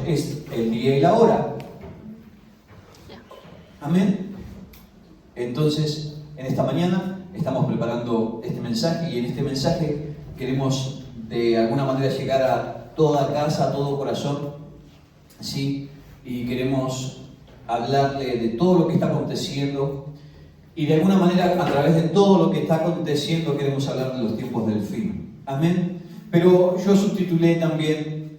es el día y la hora. Amén. Entonces, en esta mañana estamos preparando este mensaje, y en este mensaje queremos de alguna manera llegar a toda casa, a todo corazón, ¿sí? Y queremos hablarle de todo lo que está aconteciendo, y de alguna manera a través de todo lo que está aconteciendo queremos hablar de los tiempos del fin. Amén. Pero yo subtitulé también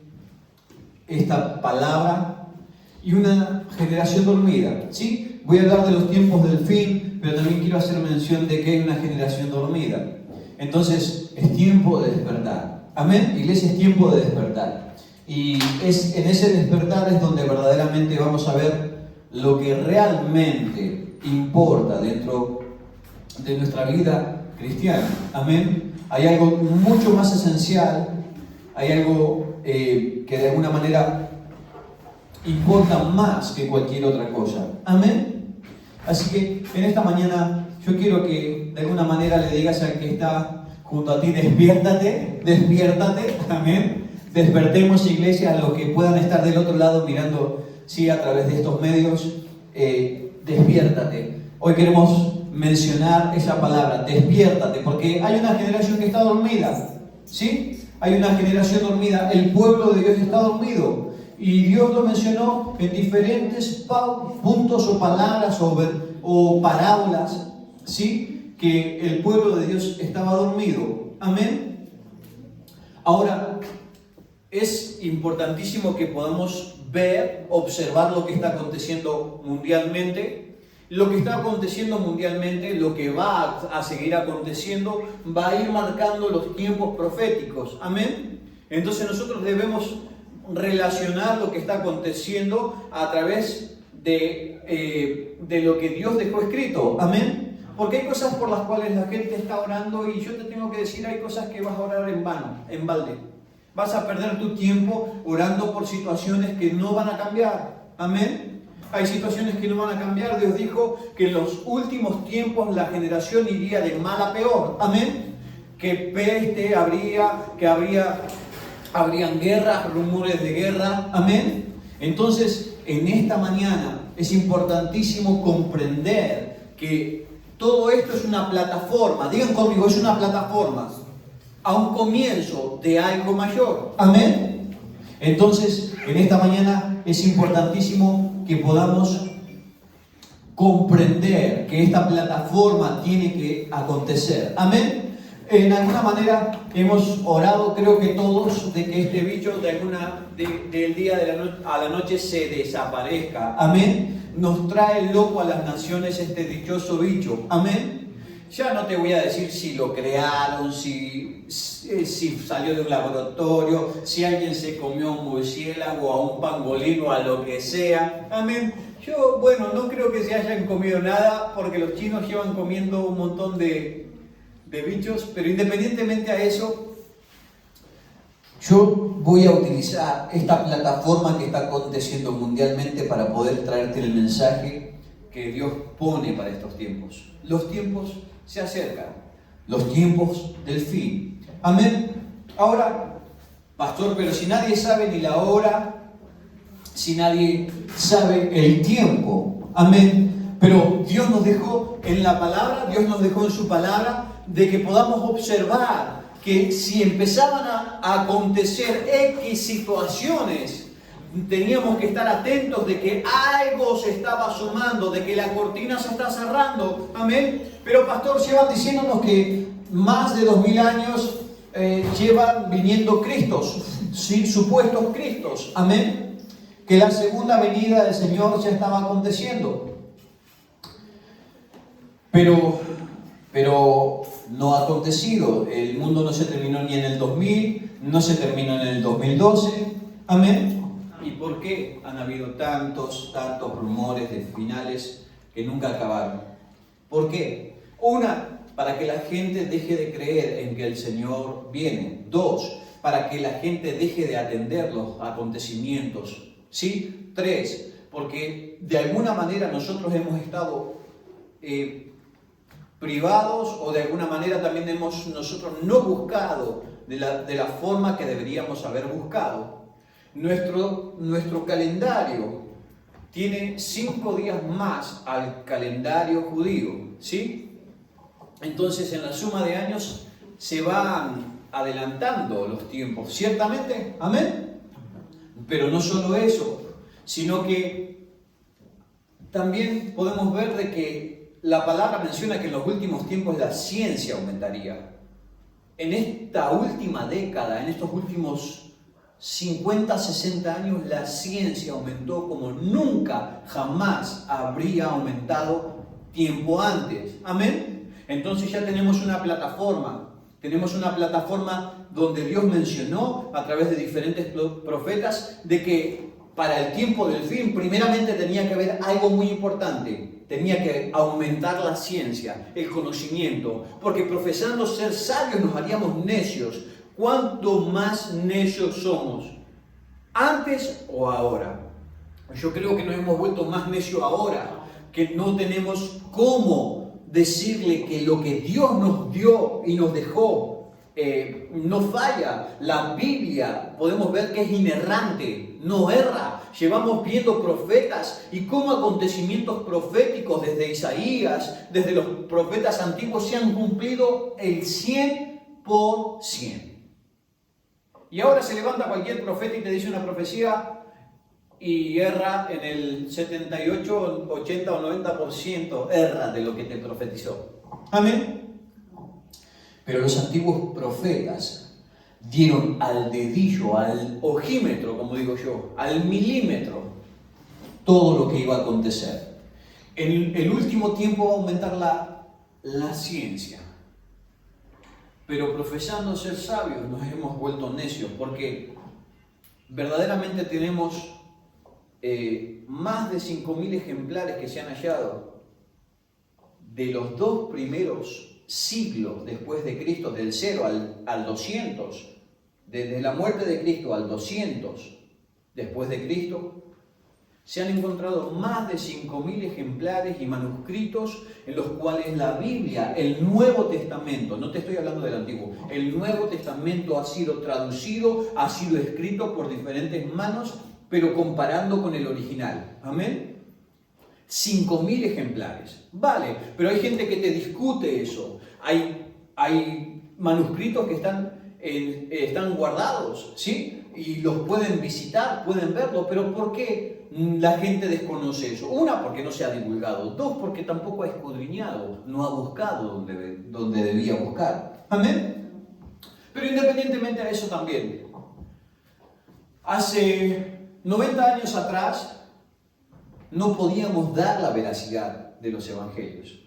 esta palabra y una generación dormida, ¿sí? Voy a hablar de los tiempos del fin, pero también quiero hacer mención de que hay una generación dormida. Entonces es tiempo de despertar. Amén. Iglesia, es tiempo de despertar. Y es en ese despertar es donde verdaderamente vamos a ver lo que realmente importa dentro de nuestra vida cristiana. Amén. Hay algo mucho más esencial, hay algo que de alguna manera importa más que cualquier otra cosa. Amén. Así que en esta mañana yo quiero que de alguna manera le digas al que está junto a ti: despiértate, despiértate. Amén. Despertemos, iglesia, a los que puedan estar del otro lado mirando, sí, a través de estos medios. Despiértate. Hoy queremos mencionar esa palabra, despiértate, porque hay una generación que está dormida, ¿sí? Hay una generación dormida. El pueblo de Dios está dormido, y Dios lo mencionó en diferentes puntos o palabras o parábolas, ¿sí? Que el pueblo de Dios estaba dormido. Amén. Ahora, es importantísimo que podamos ver, observar lo que está aconteciendo mundialmente. Lo que está aconteciendo mundialmente, lo que va a seguir aconteciendo, va a ir marcando los tiempos proféticos. Amén. Entonces nosotros debemos relacionar lo que está aconteciendo a través de lo que Dios dejó escrito. Amén. Porque hay cosas por las cuales la gente está orando, y yo te tengo que decir, hay cosas que vas a orar en vano, en balde. Vas a perder tu tiempo orando por situaciones que no van a cambiar. Amén. Hay situaciones que no van a cambiar. Dios dijo que en los últimos tiempos la generación iría de mal a peor. Amén. Que peste habrían guerras, rumores de guerra. Amén. Entonces, en esta mañana es importantísimo comprender que todo esto es una plataforma. Digan conmigo, es una plataforma a un comienzo de algo mayor. Amén. Entonces, en esta mañana es importantísimo que podamos comprender que esta plataforma tiene que acontecer. Amén. En alguna manera hemos orado, creo que todos, de que este bicho del día a la noche se desaparezca. Amén. Nos trae loco a las naciones este dichoso bicho. Amén. Ya no te voy a decir si lo crearon, si salió de un laboratorio, si alguien se comió un murciélago, a un pangolín o a lo que sea. Amén. Yo, no creo que se hayan comido nada, porque los chinos llevan comiendo un montón de bichos, pero independientemente a eso, yo voy a utilizar esta plataforma que está aconteciendo mundialmente para poder traerte el mensaje que Dios pone para estos tiempos. Los tiempos se acercan, los tiempos del fin. Amén. Ahora, pastor, pero si nadie sabe ni la hora, si nadie sabe el tiempo. Amén. Pero Dios nos dejó en la palabra, Dios nos dejó en su palabra, de que podamos observar que si empezaban a acontecer X situaciones, teníamos que estar atentos de que algo se estaba sumando, de que la cortina se está cerrando. Amén. Pero pastor, llevan diciéndonos que más de 2000 años llevan viniendo Cristos, ¿sí? Supuestos Cristos. Amén. Que la segunda venida del Señor ya estaba aconteciendo. Pero no ha acontecido. El mundo no se terminó ni en el 2000, no se terminó en el 2012. Amén. ¿Y por qué han habido tantos rumores de finales que nunca acabaron? ¿Por qué? Una, para que la gente deje de creer en que el Señor viene. Dos, para que la gente deje de atender los acontecimientos. ¿Sí? Tres, porque de alguna manera nosotros hemos estado privados, o de alguna manera también hemos nosotros no buscado de la forma que deberíamos haber buscado. Nuestro calendario tiene 5 días más al calendario judío, ¿sí? Entonces en la suma de años se van adelantando los tiempos, ciertamente, amén. Pero no solo eso, sino que también podemos ver de que la palabra menciona que en los últimos tiempos la ciencia aumentaría. En esta última década, en estos últimos 50, 60 años, la ciencia aumentó como nunca jamás habría aumentado tiempo antes. Amén. Entonces ya tenemos una plataforma. Tenemos una plataforma donde Dios mencionó a través de diferentes profetas de que para el tiempo del fin primeramente tenía que haber algo muy importante. Tenía que aumentar la ciencia, el conocimiento, porque profesando ser sabios nos haríamos necios. ¿Cuánto más necios somos? ¿Antes o ahora? Yo creo que nos hemos vuelto más necios ahora, que no tenemos cómo decirle que lo que Dios nos dio y nos dejó no falla. La Biblia podemos ver que es inerrante, no erra. Llevamos viendo profetas y cómo acontecimientos proféticos desde Isaías, desde los profetas antiguos se han cumplido el 100%. Y ahora se levanta cualquier profeta y te dice una profecía y erra en el 78, 80 o 90%, erra de lo que te profetizó. Amén. Pero los antiguos profetas dieron al dedillo, al ojímetro, como digo yo, al milímetro, todo lo que iba a acontecer. En el último tiempo va a aumentar la ciencia. Pero profesando ser sabios nos hemos vuelto necios, porque verdaderamente tenemos más de 5.000 ejemplares que se han hallado de los 2 primeros siglos después de Cristo, del 0 al 200, desde la muerte de Cristo al 200 después de Cristo, se han encontrado más de 5.000 ejemplares y manuscritos en los cuales la Biblia, el Nuevo Testamento, no te estoy hablando del Antiguo, el Nuevo Testamento ha sido traducido, ha sido escrito por diferentes manos, pero comparando con el original. Amén. 5.000 ejemplares. Vale, pero hay gente que te discute eso. Hay manuscritos que están guardados, ¿sí? Y los pueden visitar, pueden verlos, pero ¿por qué la gente desconoce eso? 1, porque no se ha divulgado. 2, porque tampoco ha escudriñado, no ha buscado donde debía buscar. Amén. Pero independientemente de eso también, hace 90 años atrás no podíamos dar la veracidad de los evangelios.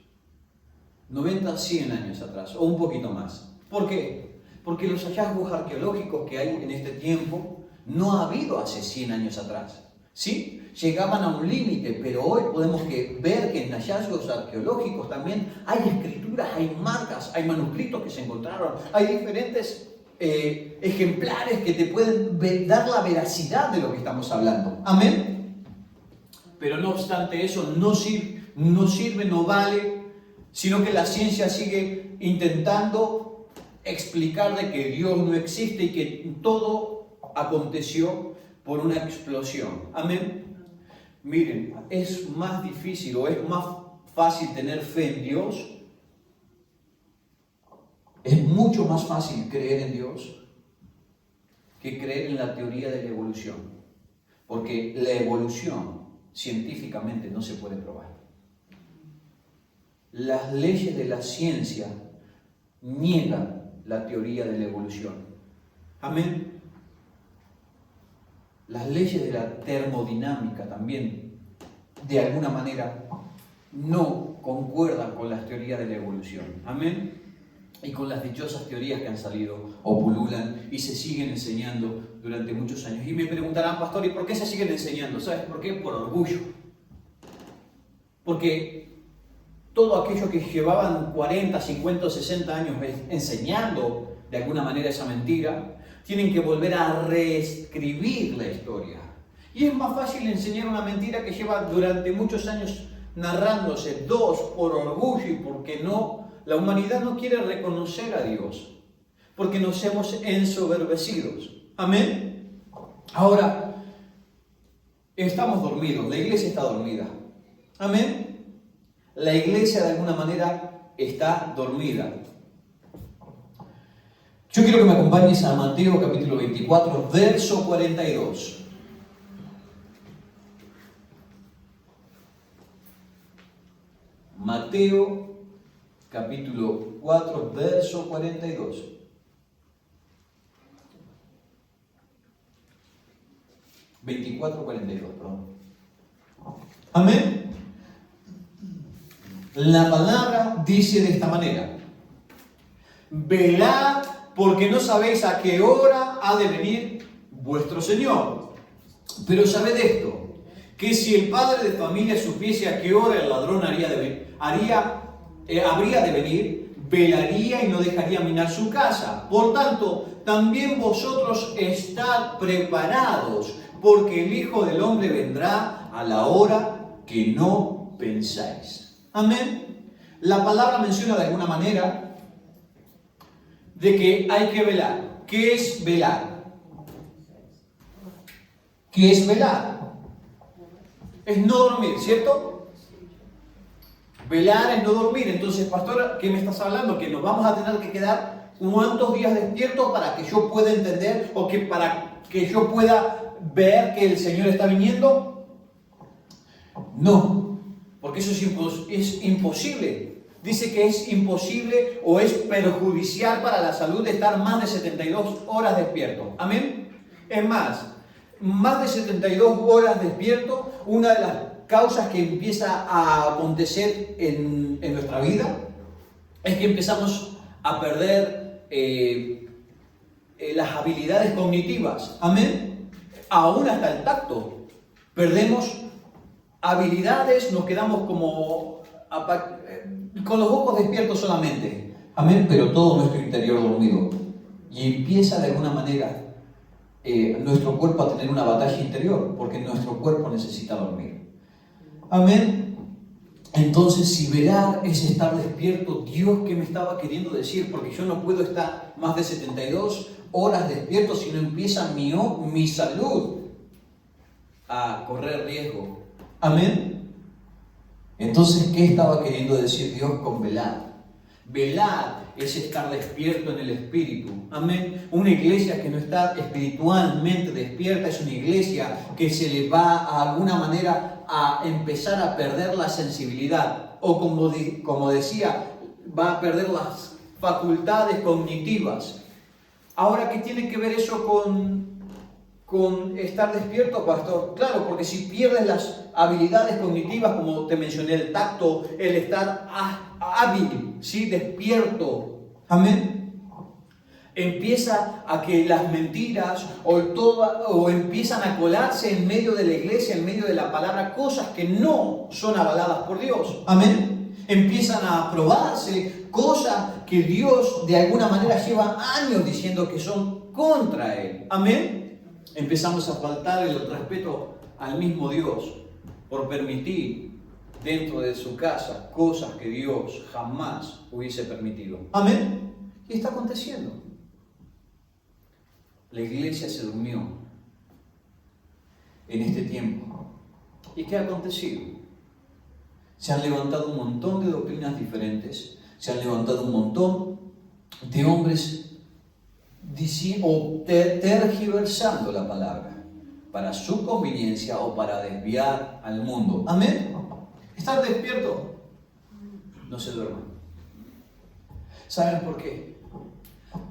90, 100 años atrás, o un poquito más. ¿Por qué? Porque los hallazgos arqueológicos que hay en este tiempo no ha habido hace 100 años atrás. ¿Sí? Llegaban a un límite, pero hoy podemos ver que en hallazgos arqueológicos también hay escrituras, hay marcas, hay manuscritos que se encontraron, hay diferentes ejemplares que te pueden dar la veracidad de lo que estamos hablando. Amén. Pero no obstante eso, no sirve, no vale, sino que la ciencia sigue intentando explicar de que Dios no existe y que todo aconteció por una explosión. Amén. Miren, es más difícil o es más fácil tener fe en Dios. Es mucho más fácil creer en Dios que creer en la teoría de la evolución. Porque la evolución científicamente no se puede probar. Las leyes de la ciencia niegan la teoría de la evolución. Amén. Las leyes de la termodinámica también, de alguna manera, no concuerdan con las teorías de la evolución. Amén. Y con las dichosas teorías que han salido o pululan y se siguen enseñando durante muchos años. Y me preguntarán, pastor, ¿y por qué se siguen enseñando? ¿Sabes por qué? Por orgullo. Porque todo aquello que llevaban 40, 50 o 60 años enseñando de alguna manera esa mentira, tienen que volver a reescribir la historia. Y es más fácil enseñar una mentira que lleva durante muchos años narrándose. 2, por orgullo y porque no, la humanidad no quiere reconocer a Dios, porque nos hemos ensoberbecidos. Amén. Ahora, estamos dormidos, la iglesia está dormida. Amén. La iglesia de alguna manera está dormida. Yo quiero que me acompañes a Mateo capítulo 24, verso 42. Mateo capítulo 4, verso 42. Perdón. Amén. La palabra dice de esta manera: velad, porque no sabéis a qué hora ha de venir vuestro Señor. Pero sabed esto, que si el padre de familia supiese a qué hora el ladrón habría de venir, velaría y no dejaría minar su casa. Por tanto, también vosotros estad preparados, porque el Hijo del Hombre vendrá a la hora que no pensáis. Amén. La palabra menciona de alguna manera de que hay que velar. ¿Qué es velar? ¿Qué es velar? Es no dormir, ¿cierto? Velar es no dormir. Entonces, pastor, ¿qué me estás hablando? Que nos vamos a tener que quedar cuántos días despiertos para que yo pueda entender o que para que yo pueda ver que el Señor está viniendo. No, porque eso es imposible. Dice que es imposible o es perjudicial para la salud de estar más de 72 horas despierto. Amén. Es más de 72 horas despierto, una de las causas que empieza a acontecer en nuestra vida es que empezamos a perder las habilidades cognitivas. Amén. Aún hasta el tacto. Perdemos habilidades, nos quedamos como con los ojos despiertos solamente. Amén. Pero todo nuestro interior dormido. Y empieza de alguna manera nuestro cuerpo a tener una batalla interior, porque nuestro cuerpo necesita dormir. Amén. Entonces, si velar es estar despierto, Dios, ¿qué me estaba queriendo decir? Porque yo no puedo estar más de 72 horas despierto si no empieza mi salud a correr riesgo. Amén. Entonces, ¿qué estaba queriendo decir Dios con velar? Velar es estar despierto en el espíritu. Amén. Una iglesia que no está espiritualmente despierta es una iglesia que se le va a alguna manera a empezar a perder la sensibilidad. O como decía, va a perder las facultades cognitivas. Ahora, ¿qué tiene que ver eso con estar despierto, pastor? Claro, porque si pierdes las habilidades cognitivas, como te mencioné, el tacto, el estar hábil, ¿sí? Despierto. Amén. Empieza a que las mentiras o empiezan a colarse en medio de la iglesia, en medio de la palabra, cosas que no son avaladas por Dios. Amén. Empiezan a aprobarse cosas que Dios de alguna manera lleva años diciendo que son contra Él. Amén. Empezamos a faltar el respeto al mismo Dios por permitir dentro de su casa cosas que Dios jamás hubiese permitido. Amén. ¿Qué está aconteciendo? La iglesia se durmió en este tiempo. ¿Y qué ha acontecido? Se han levantado un montón de doctrinas diferentes, se han levantado un montón de hombres tergiversando la palabra para su conveniencia o para desviar al mundo. Amén. Estar despierto, no se duerma. ¿Saben por qué?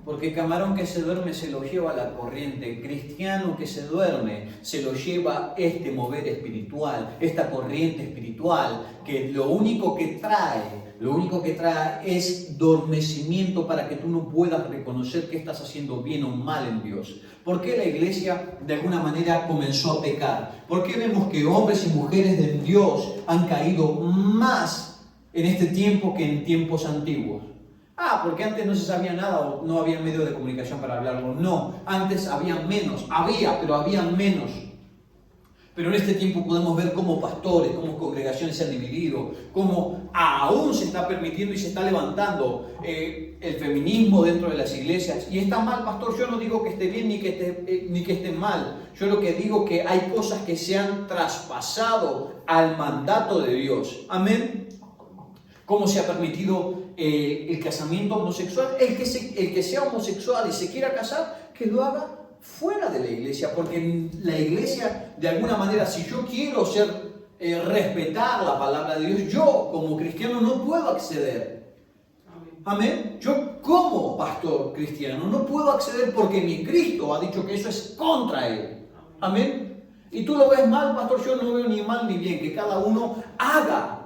Porque camarón que se duerme se lo lleva la corriente. Cristiano que se duerme se lo lleva este mover espiritual, esta corriente espiritual, que lo único que trae es dormecimiento para que tú no puedas reconocer que estás haciendo bien o mal en Dios. ¿Por qué la iglesia de alguna manera comenzó a pecar? ¿Por qué vemos que hombres y mujeres de Dios han caído más en este tiempo que en tiempos antiguos? Porque antes no se sabía nada o no había medio de comunicación para hablarlo. No, antes había menos, pero habían menos. Pero en este tiempo podemos ver cómo pastores, cómo congregaciones se han dividido, cómo aún se está permitiendo y se está levantando el feminismo dentro de las iglesias. Y está mal, pastor, yo no digo que esté bien ni que esté mal. Yo lo que digo que hay cosas que se han traspasado al mandato de Dios. Amén. ¿Cómo se ha permitido el casamiento homosexual? El que sea homosexual y se quiera casar, que lo haga fuera de la iglesia. Porque en la iglesia, de alguna manera, si yo quiero respetar la palabra de Dios, yo como cristiano no puedo acceder. Amén. Yo como pastor cristiano no puedo acceder porque mi Cristo ha dicho que eso es contra él. Amén. Y tú lo ves mal, pastor, yo no veo ni mal ni bien, que cada uno haga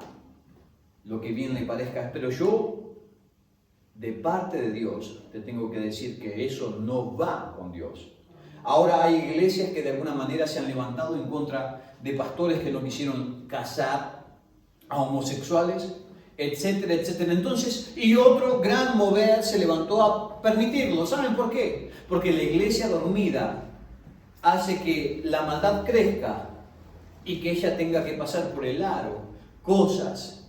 lo que bien le parezca. Pero yo, de parte de Dios, te tengo que decir que eso no va con Dios. Ahora hay iglesias que de alguna manera se han levantado en contra de pastores que no quisieron casar a homosexuales, etcétera, etcétera. Entonces, y otro gran mover se levantó a permitirlo. ¿Saben por qué? Porque la iglesia dormida hace que la maldad crezca y que ella tenga que pasar por el aro cosas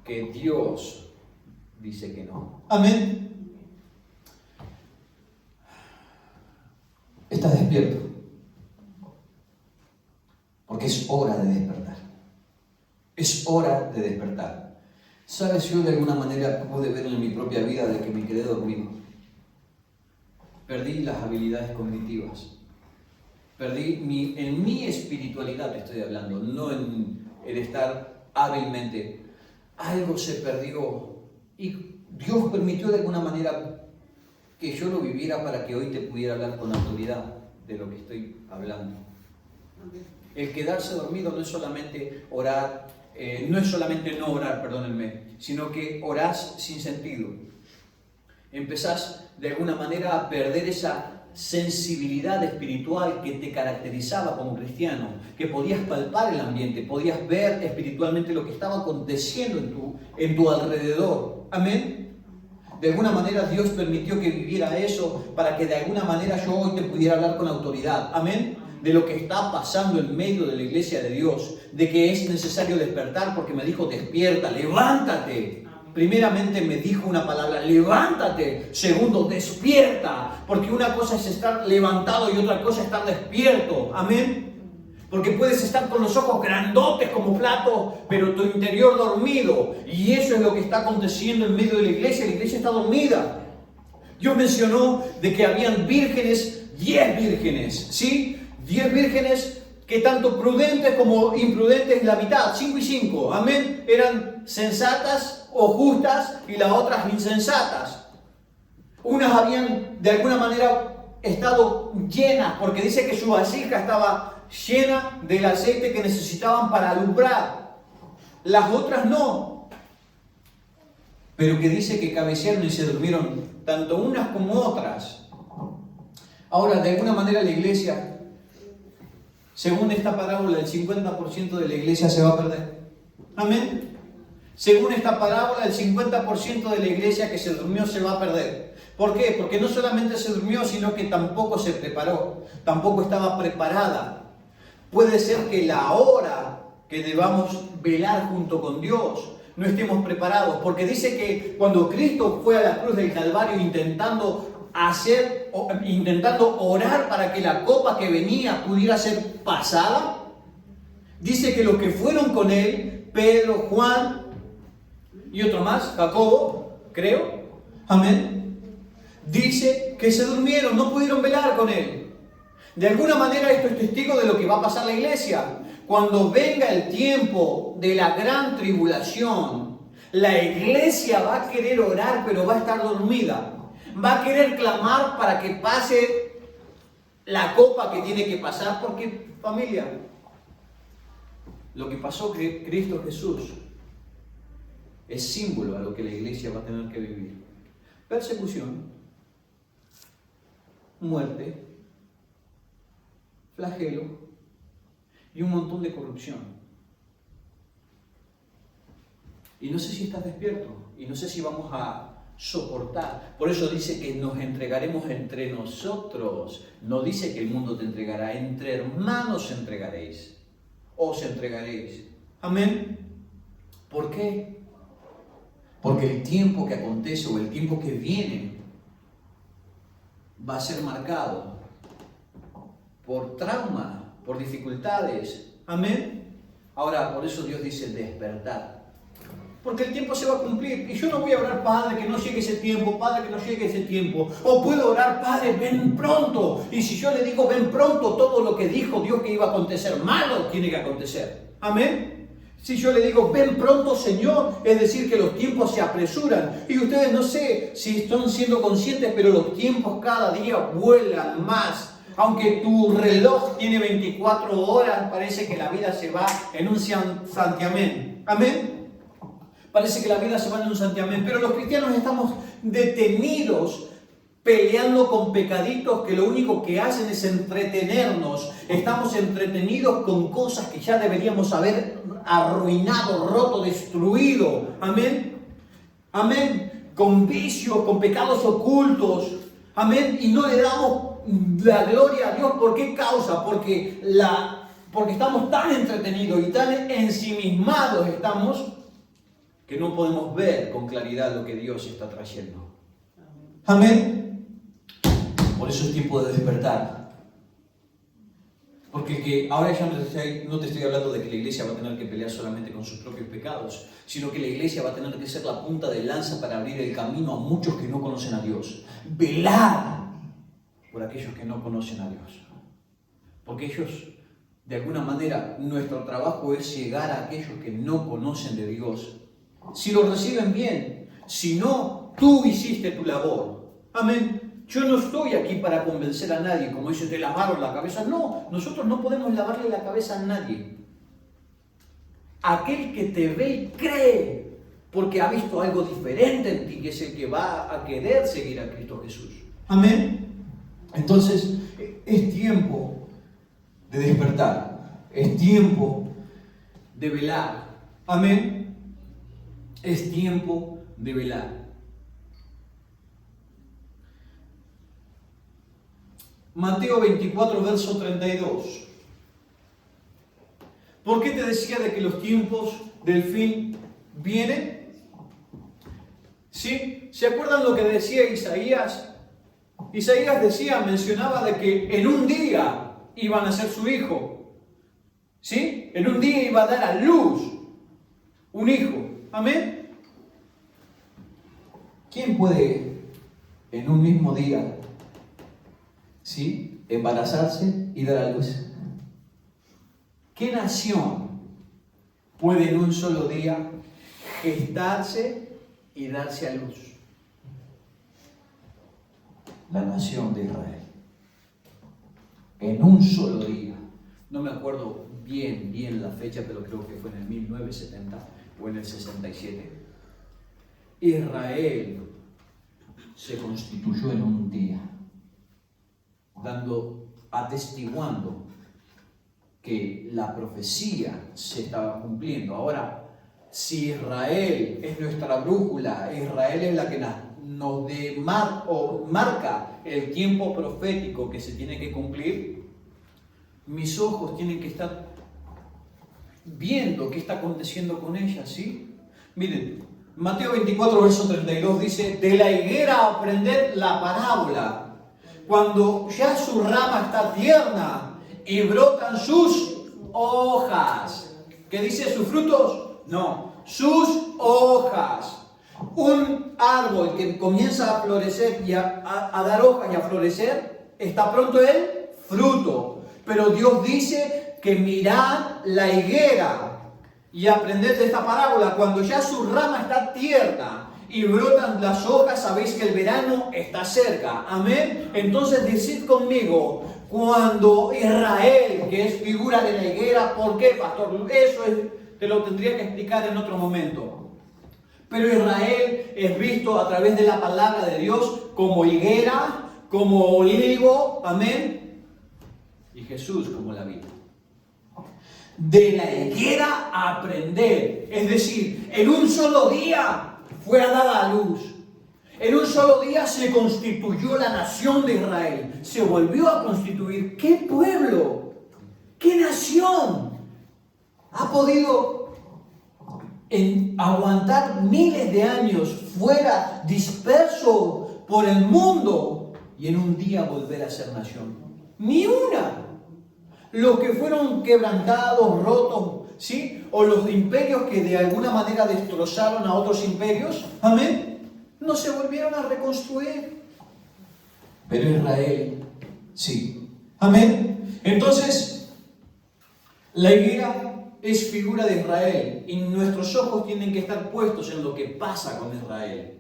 que Dios dice que no. Amén. Estás despierto, porque es hora de despertar. Es hora de despertar. ¿Sabes? Yo de alguna manera pude ver en mi propia vida de que me quedé dormido. Perdí las habilidades cognitivas. Perdí en mi espiritualidad, te estoy hablando, no en el estar hábilmente. Algo se perdió y Dios permitió de alguna manera que yo lo viviera para que hoy te pudiera hablar con autoridad de lo que estoy hablando. El quedarse dormido no es solamente orar, no es solamente no orar, perdónenme, sino que orás sin sentido. Empezás de alguna manera a perder esa sensibilidad espiritual que te caracterizaba como cristiano, que podías palpar el ambiente, podías ver espiritualmente lo que estaba aconteciendo en tu alrededor. Amén. De alguna manera Dios permitió que viviera eso para que de alguna manera yo hoy te pudiera hablar con autoridad. Amén. De lo que está pasando en medio de la iglesia de Dios, de que es necesario despertar porque me dijo despierta, levántate. Primeramente me dijo una palabra, levántate. Segundo, despierta. Porque una cosa es estar levantado y otra cosa es estar despierto. Amén. Porque puedes estar con los ojos grandotes como platos, pero tu interior dormido. Y eso es lo que está aconteciendo en medio de la iglesia. La iglesia está dormida. Dios mencionó de que habían vírgenes, 10 vírgenes, ¿sí? 10 vírgenes que tanto prudentes como imprudentes, la mitad, 5 y 5, amén, eran sensatas o justas y las otras insensatas. Unas habían de alguna manera estado llenas, porque dice que su vasija estaba llena del aceite que necesitaban para alumbrar. Las otras no. Pero que dice que cabecearon y se durmieron, tanto unas como otras. Ahora, de alguna manera la iglesia, según esta parábola, el 50% de la iglesia se va a perder. Amén. Según esta parábola, el 50% de la iglesia que se durmió se va a perder. ¿Por qué? Porque no solamente se durmió, sino que tampoco se preparó, tampoco estaba preparada. Puede ser que la hora que debamos velar junto con Dios no estemos preparados, porque dice que cuando Cristo fue a la cruz del Calvario intentando orar para que la copa que venía pudiera ser pasada, dice que los que fueron con él, Pedro, Juan y otro más, Jacobo, creo, amén, dice que se durmieron, no pudieron velar con él. De alguna manera esto es testigo de lo que va a pasar en la iglesia. Cuando venga el tiempo de la gran tribulación, la iglesia va a querer orar, pero va a estar dormida. Va a querer clamar para que pase la copa que tiene que pasar, porque, familia, lo que pasó con Cristo Jesús es símbolo a lo que la iglesia va a tener que vivir. Persecución, muerte, flagelo y un montón de corrupción. Y no sé si estás despierto, y no sé si vamos a soportar. Por eso dice que nos entregaremos entre nosotros. No dice que el mundo te entregará, entre hermanos entregaréis. Os entregaréis. Amén. ¿Por qué? Porque el tiempo que acontece o el tiempo que viene va a ser marcado por trauma, por dificultades. Amén. Ahora, por eso Dios dice despertar. Porque el tiempo se va a cumplir. Y yo no voy a orar, Padre, que no llegue ese tiempo, Padre, que no llegue ese tiempo. O puedo orar, Padre, ven pronto. Y si yo le digo, ven pronto, todo lo que dijo Dios que iba a acontecer, malo tiene que acontecer. Amén. Si yo le digo, ven pronto, Señor, es decir, que los tiempos se apresuran. Y ustedes no sé si están siendo conscientes, pero los tiempos cada día vuelan más. Aunque tu reloj tiene 24 horas, parece que la vida se va en un santiamén. Amén. Parece que la vida se va en un santiamén. Pero los cristianos estamos detenidos peleando con pecaditos que lo único que hacen es entretenernos. Estamos entretenidos con cosas que ya deberíamos haber arruinado, roto, destruido. Amén. Amén. Con vicios, con pecados ocultos. Amén. Y no le damos la gloria a Dios. ¿Por qué causa? Porque estamos tan entretenidos y tan ensimismados estamos que no podemos ver con claridad lo que Dios está trayendo. Amén. Por eso es tiempo de despertar. Porque ahora ya no te estoy hablando de que la iglesia va a tener que pelear solamente con sus propios pecados, sino que la iglesia va a tener que ser la punta de lanza para abrir el camino a muchos que no conocen a Dios. Velar por aquellos que no conocen a Dios. Porque ellos, de alguna manera, nuestro trabajo es llegar a aquellos que no conocen de Dios. Si lo reciben bien, si no, tú hiciste tu labor. Amén. Yo no estoy aquí para convencer a nadie, como dice, te lavaron la cabeza. No, nosotros no podemos lavarle la cabeza a nadie. Aquel que te ve y cree, porque ha visto algo diferente en ti, que es el que va a querer seguir a Cristo Jesús. Amén. Entonces, es tiempo de despertar. Es tiempo de velar. Amén. Es tiempo de velar. Mateo 24, verso 32. ¿Por qué te decía de que los tiempos del fin vienen? ¿Sí? ¿Se acuerdan lo que decía Isaías? Isaías mencionaba de que en un día iba a nacer su hijo. ¿Sí? En un día iba a dar a luz un hijo. Amén. ¿Quién puede en un mismo día, ¿sí?, embarazarse y dar a luz? ¿Qué nación puede en un solo día gestarse y darse a luz? La nación de Israel. En un solo día. No me acuerdo bien la fecha, pero creo que fue en el 1970 o en el 67. Israel se constituyó en un día, atestiguando que la profecía se estaba cumpliendo. Ahora, si Israel es nuestra brújula, Israel es la que nos marca el tiempo profético que se tiene que cumplir, mis ojos tienen que estar viendo qué está aconteciendo con ella, ¿sí? Miren, Mateo 24, verso 32 dice, de la higuera aprended la parábola. Cuando ya su rama está tierna y brotan sus hojas. ¿Qué dice? ¿Sus frutos? No, sus hojas. Un árbol que comienza a florecer y a dar hojas y a florecer, está pronto el fruto. Pero Dios dice que mirad la higuera y aprended de esta parábola. Cuando ya su rama está tierna y brotan las hojas, sabéis que el verano está cerca. Amén. Entonces decid conmigo, cuando Israel, que es figura de la higuera, ¿por qué, pastor? Eso te lo tendría que explicar en otro momento. Pero Israel es visto a través de la palabra de Dios como higuera, como olivo, amén, y Jesús como la vid. De la higuera a aprender, es decir, en un solo día fue dada a luz. En un solo día se constituyó la nación de Israel. Se volvió a constituir. ¿Qué pueblo? ¿Qué nación ha podido en aguantar miles de años fuera, disperso por el mundo y en un día volver a ser nación. Ni una. Los que fueron quebrantados, rotos, ¿sí? O los imperios que de alguna manera destrozaron a otros imperios, amén, no se volvieron a reconstruir. Pero Israel, sí. Amén. Entonces, la higuera es figura de Israel y nuestros ojos tienen que estar puestos en lo que pasa con Israel.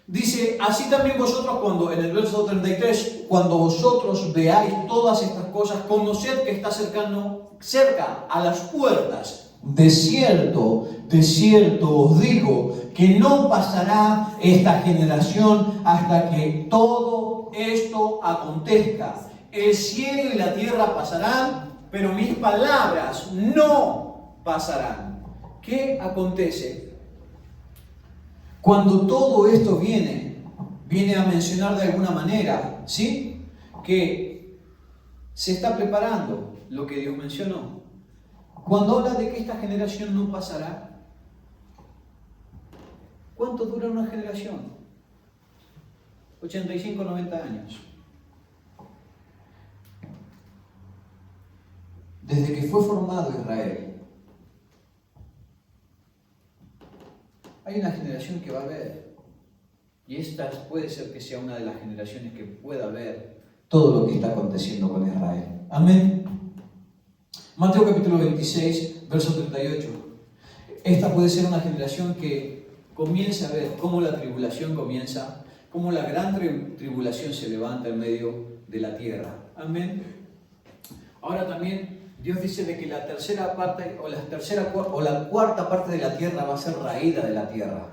Dice, así también vosotros cuando, en el verso 33, cuando vosotros veáis todas estas cosas, conoced que está cerca a las puertas. De cierto os digo, que no pasará esta generación hasta que todo esto acontezca. El cielo y la tierra pasarán, pero mis palabras no pasarán. ¿Qué acontece? Cuando todo esto viene a mencionar de alguna manera, ¿sí? Que se está preparando lo que Dios mencionó. Cuando habla de que esta generación no pasará, ¿cuánto dura una generación? 85, 90 años. Desde que fue formado Israel, hay una generación que va a ver, y esta puede ser que sea una de las generaciones que pueda ver todo lo que está aconteciendo con Israel. Amén. Mateo capítulo 26, verso 38. Esta puede ser una generación que comience a ver cómo la tribulación comienza, cómo la gran tribulación se levanta en medio de la tierra. Amén. Ahora también Dios dice de que la tercera parte o la cuarta parte de la tierra va a ser raída de la tierra.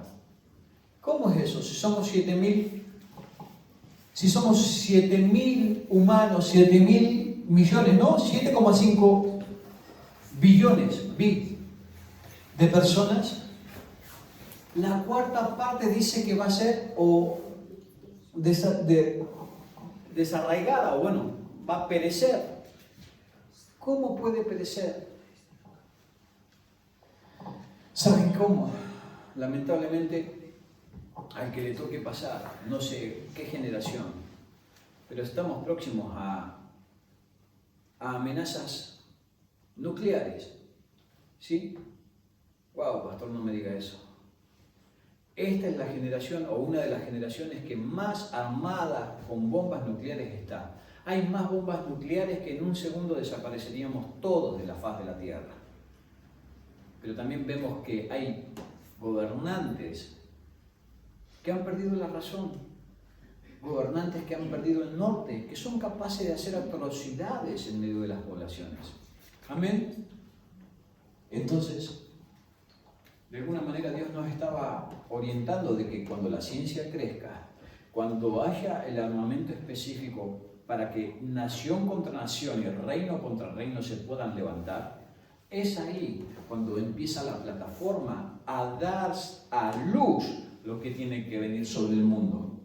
¿Cómo es eso? Si somos 7.000 humanos, 7.000 millones, ¿no? 7,5 billones de personas, la cuarta parte dice que va a ser desarraigada, o bueno, va a perecer. ¿Cómo puede perecer? ¿Saben cómo? Lamentablemente, al que le toque pasar, no sé qué generación, pero estamos próximos a amenazas nucleares. ¿Sí? Wow, pastor, no me diga eso. Esta es la generación, o una de las generaciones que más armada con bombas nucleares está. Hay más bombas nucleares que en un segundo desapareceríamos todos de la faz de la Tierra. Pero también vemos que hay gobernantes que han perdido la razón, gobernantes que han perdido el norte, que son capaces de hacer atrocidades en medio de las poblaciones. Amén. Entonces, de alguna manera Dios nos estaba orientando de que cuando la ciencia crezca, cuando haya el armamento específico para que nación contra nación y reino contra reino se puedan levantar, es ahí cuando empieza la plataforma a dar a luz lo que tiene que venir sobre el mundo.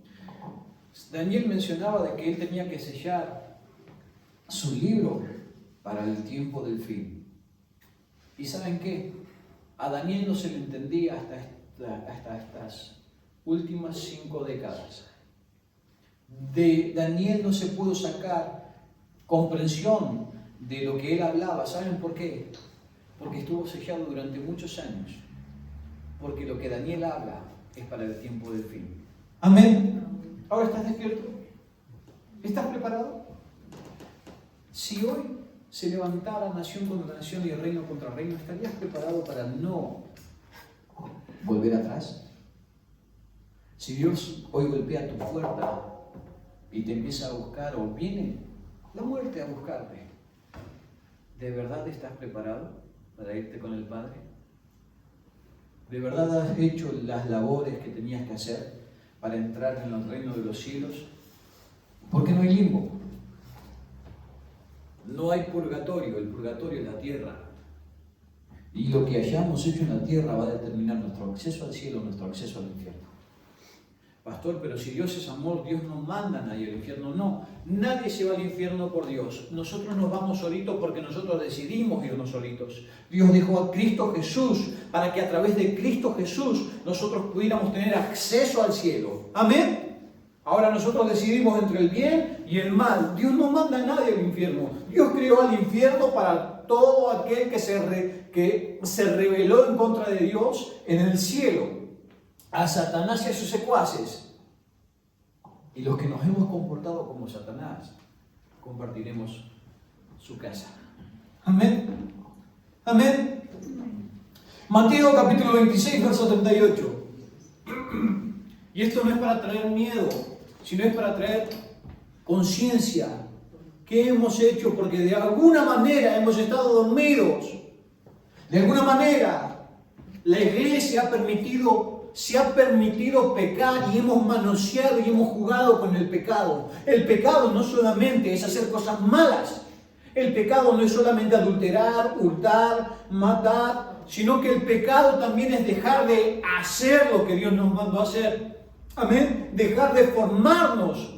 Daniel mencionaba de que él tenía que sellar su libro para el tiempo del fin. ¿Y saben qué? A Daniel no se le entendía hasta estas últimas 5 décadas. De Daniel no se pudo sacar comprensión de lo que él hablaba. ¿Saben por qué? Porque estuvo sellado durante muchos años. Porque lo que Daniel habla es para el tiempo del fin. Amén. ¿Ahora estás despierto? ¿Estás preparado? Si hoy se levantara nación contra nación y reino contra reino, ¿estarías preparado para no volver atrás? Si Dios hoy golpea tu puerta y te empieza a buscar, o viene la muerte a buscarte, ¿de verdad estás preparado para irte con el Padre? ¿De verdad has hecho las labores que tenías que hacer para entrar en el reino de los cielos? Porque no hay limbo. No hay purgatorio, el purgatorio es la tierra. Y lo que hayamos hecho en la tierra va a determinar nuestro acceso al cielo, nuestro acceso al infierno. Pastor, pero si Dios es amor, Dios no manda a nadie al infierno. No, nadie se va al infierno por Dios. Nosotros nos vamos solitos porque nosotros decidimos irnos solitos. Dios dejó a Cristo Jesús para que a través de Cristo Jesús nosotros pudiéramos tener acceso al cielo. Amén. Ahora nosotros decidimos entre el bien y el mal. Dios no manda a nadie al infierno. Dios creó al infierno para todo aquel que se rebeló en contra de Dios en el cielo. A Satanás y a sus secuaces. Y los que nos hemos comportado como Satanás, compartiremos su casa. Amén. Amén. Mateo capítulo 26, verso 38. Y esto no es para traer miedo, sino es para traer conciencia. ¿Qué hemos hecho? Porque de alguna manera hemos estado dormidos. De alguna manera la iglesia se ha permitido pecar y hemos manoseado y hemos jugado con el pecado. El pecado no solamente es hacer cosas malas. El pecado no es solamente adulterar, hurtar, matar, sino que el pecado también es dejar de hacer lo que Dios nos mandó a hacer. Amén. Dejar de formarnos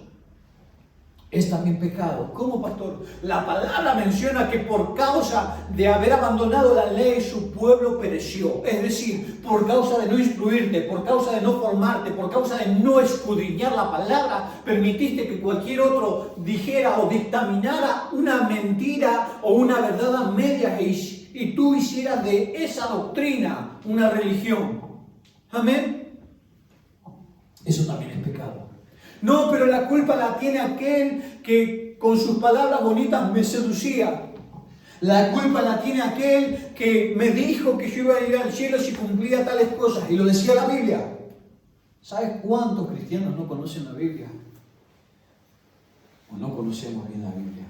es también pecado. ¿Cómo, pastor? La palabra menciona que por causa de haber abandonado la ley, su pueblo pereció. Es decir, por causa de no instruirte, por causa de no formarte, por causa de no escudriñar la palabra, permitiste que cualquier otro dijera o dictaminara una mentira o una verdad a medias y tú hicieras de esa doctrina una religión. Amén. Eso también es pecado. No, pero la culpa la tiene aquel que con sus palabras bonitas me seducía. La culpa la tiene aquel que me dijo que yo iba a ir al cielo si cumplía tales cosas. Y lo decía la Biblia. ¿Sabes cuántos cristianos no conocen la Biblia? O no conocemos bien la Biblia.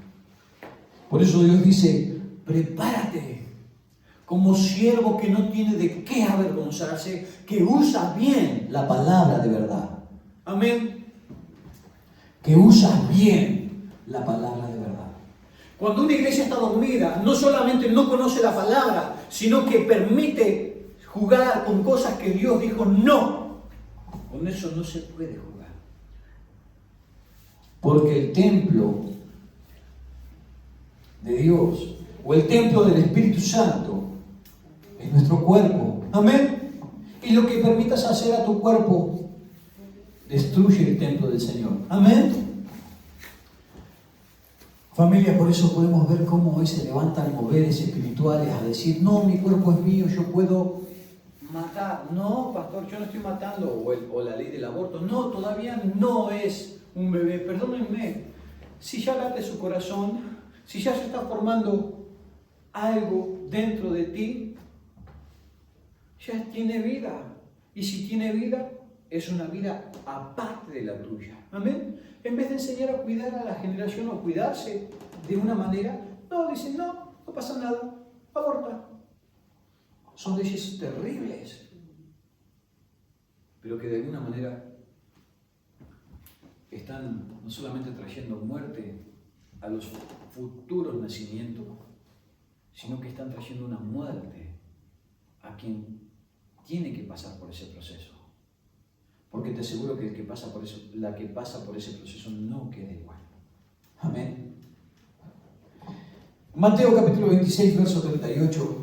Por eso Dios dice, prepárate como siervo que no tiene de qué avergonzarse, que usa bien la palabra de verdad. Amén. Que usa bien la palabra de verdad. Cuando una iglesia está dormida, no solamente no conoce la palabra, sino que permite jugar con cosas que Dios dijo no. Con eso no se puede jugar. Porque el templo de Dios o el templo del Espíritu Santo es nuestro cuerpo. Amén. Y lo que permitas hacer a tu cuerpo destruye el templo del Señor. Amén. Familia, por eso podemos ver cómo hoy se levantan moveres espirituales a decir, no, mi cuerpo es mío, yo puedo matar. No, pastor, yo no estoy matando. O la ley del aborto. No, todavía no es un bebé. Perdónenme. Si ya late su corazón, si ya se está formando algo dentro de ti, ya tiene vida. Y si tiene vida, es una vida aparte de la tuya. Amén. En vez de enseñar a cuidar a la generación o cuidarse de una manera, no, dicen, no pasa nada, aborta. Son leyes terribles, pero que de alguna manera están no solamente trayendo muerte a los futuros nacimientos, sino que están trayendo una muerte a quien tiene que pasar por ese proceso. Porque te aseguro que la que pasa por ese proceso no queda igual. Amén. Mateo capítulo 26, verso 38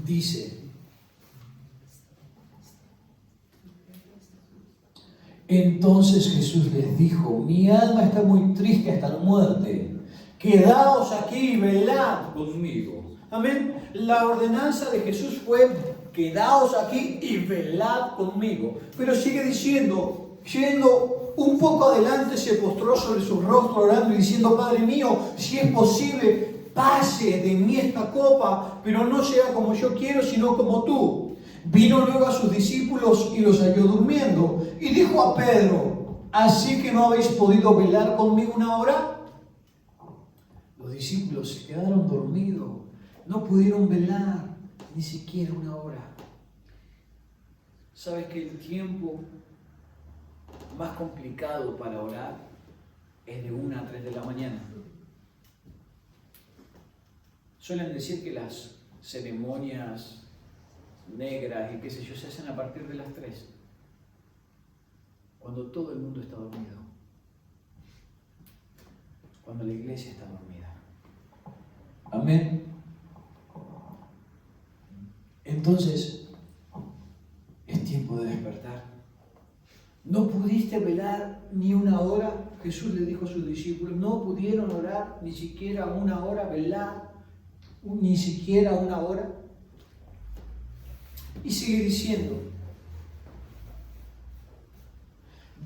dice: entonces Jesús les dijo, mi alma está muy triste hasta la muerte. Quedaos aquí y velad conmigo. Amén. La ordenanza de Jesús fue: quedaos aquí y velad conmigo. Pero sigue diciendo, yendo un poco adelante, se postró sobre su rostro orando y diciendo, Padre mío, si es posible, pase de mí esta copa, pero no sea como yo quiero, sino como tú. Vino luego a sus discípulos y los halló durmiendo. Y dijo a Pedro, ¿así que no habéis podido velar conmigo una hora? Los discípulos se quedaron dormidos, no pudieron velar ni siquiera una hora. ¿Sabes que el tiempo más complicado para orar es de 1 a 3 de la mañana? Suelen decir que las ceremonias negras y qué sé yo se hacen a partir de las 3. Cuando todo el mundo está dormido. Cuando la iglesia está dormida. Amén. Entonces, es tiempo de despertar. ¿No pudiste velar ni una hora? Jesús le dijo a sus discípulos, no pudieron orar ni siquiera una hora, velar ni siquiera una hora. Y sigue diciendo,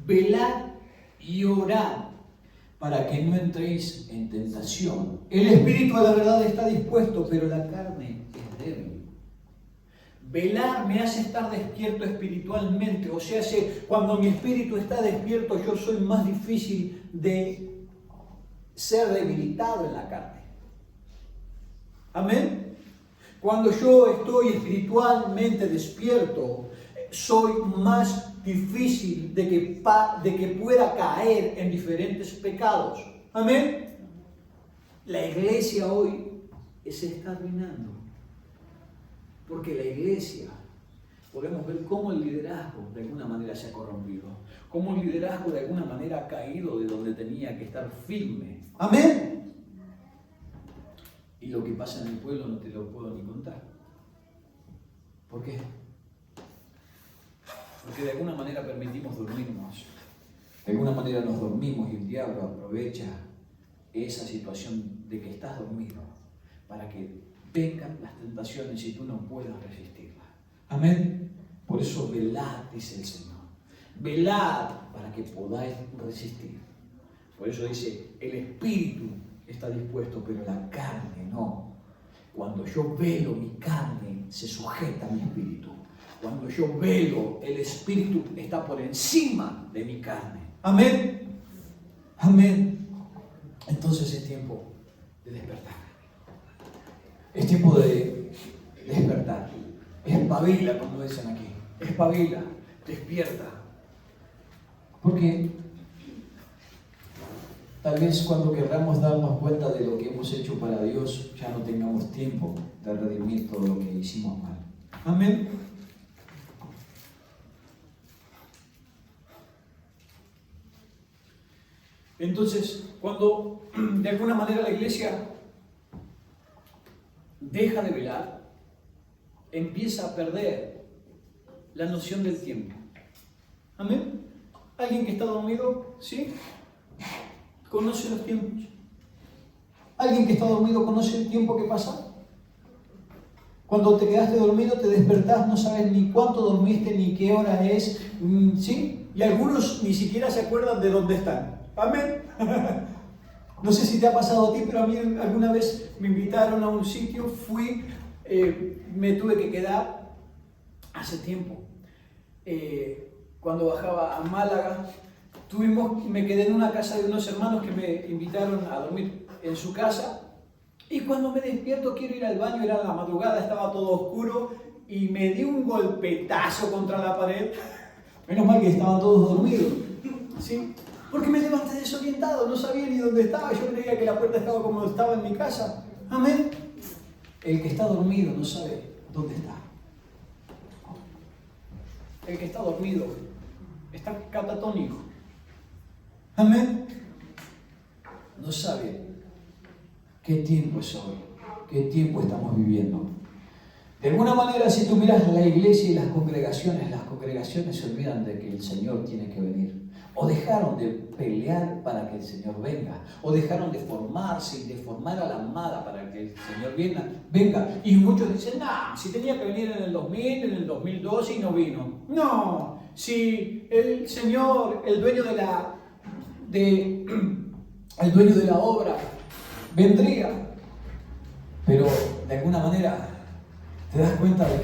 velad y orad para que no entréis en tentación. El espíritu a la verdad está dispuesto, pero la carne es débil. Velar me hace estar despierto espiritualmente, o sea, cuando mi espíritu está despierto yo soy más difícil de ser debilitado en la carne. Amén. Cuando yo estoy espiritualmente despierto, soy más difícil de que pueda caer en diferentes pecados. Amén. La iglesia hoy se está arruinando. Porque la iglesia, podemos ver cómo el liderazgo de alguna manera se ha corrompido, cómo el liderazgo de alguna manera ha caído de donde tenía que estar firme. Amén. Y lo que pasa en el pueblo no te lo puedo ni contar. ¿Por qué? Porque de alguna manera permitimos dormirnos. De alguna manera nos dormimos y el diablo aprovecha esa situación de que estás dormido para que vengan las tentaciones y tú no puedas resistirlas. Amén. Por eso velad, dice el Señor. Velad para que podáis resistir. Por eso dice, el espíritu está dispuesto, pero la carne no. Cuando yo velo, mi carne se sujeta a mi espíritu. Cuando yo velo, el espíritu está por encima de mi carne. Amén. Amén. Entonces es tiempo de despertar. Es tiempo de despertar. Espabila, como dicen aquí. Espabila, despierta. Porque tal vez cuando querramos darnos cuenta de lo que hemos hecho para Dios, ya no tengamos tiempo de redimir todo lo que hicimos mal. Amén. Entonces, cuando de alguna manera la iglesia deja de velar, empieza a perder la noción del tiempo. Amén. ¿Alguien que está dormido? ¿Sí? ¿Conoce los tiempos? ¿Alguien que está dormido conoce el tiempo que pasa? Cuando te quedaste dormido, te despertás, no sabes ni cuánto dormiste, ni qué hora es, ¿sí? Y algunos ni siquiera se acuerdan de dónde están. Amén. No sé si te ha pasado a ti, pero a mí alguna vez me invitaron a un sitio, fui, me tuve que quedar hace tiempo. Cuando bajaba a Málaga, me quedé en una casa de unos hermanos que me invitaron a dormir en su casa. Y cuando me despierto quiero ir al baño, era la madrugada, estaba todo oscuro y me di un golpetazo contra la pared. Menos mal que estaban todos dormidos, ¿sí? Porque me levanté desorientado, no sabía ni dónde estaba, yo creía que la puerta estaba como estaba en mi casa. Amén. El que está dormido no sabe dónde está. El que está dormido está catatónico. Amén. No sabe qué tiempo es hoy, qué tiempo estamos viviendo. De alguna manera, si tú miras la iglesia y las congregaciones se olvidan de que el Señor tiene que venir. O dejaron de pelear para que el Señor venga. O dejaron de formarse y de formar a la amada para que el Señor venga. Y muchos dicen, si tenía que venir en el 2000, en el 2012 y no vino. No, si el Señor, el dueño de la obra, vendría. Pero de alguna manera te das cuenta de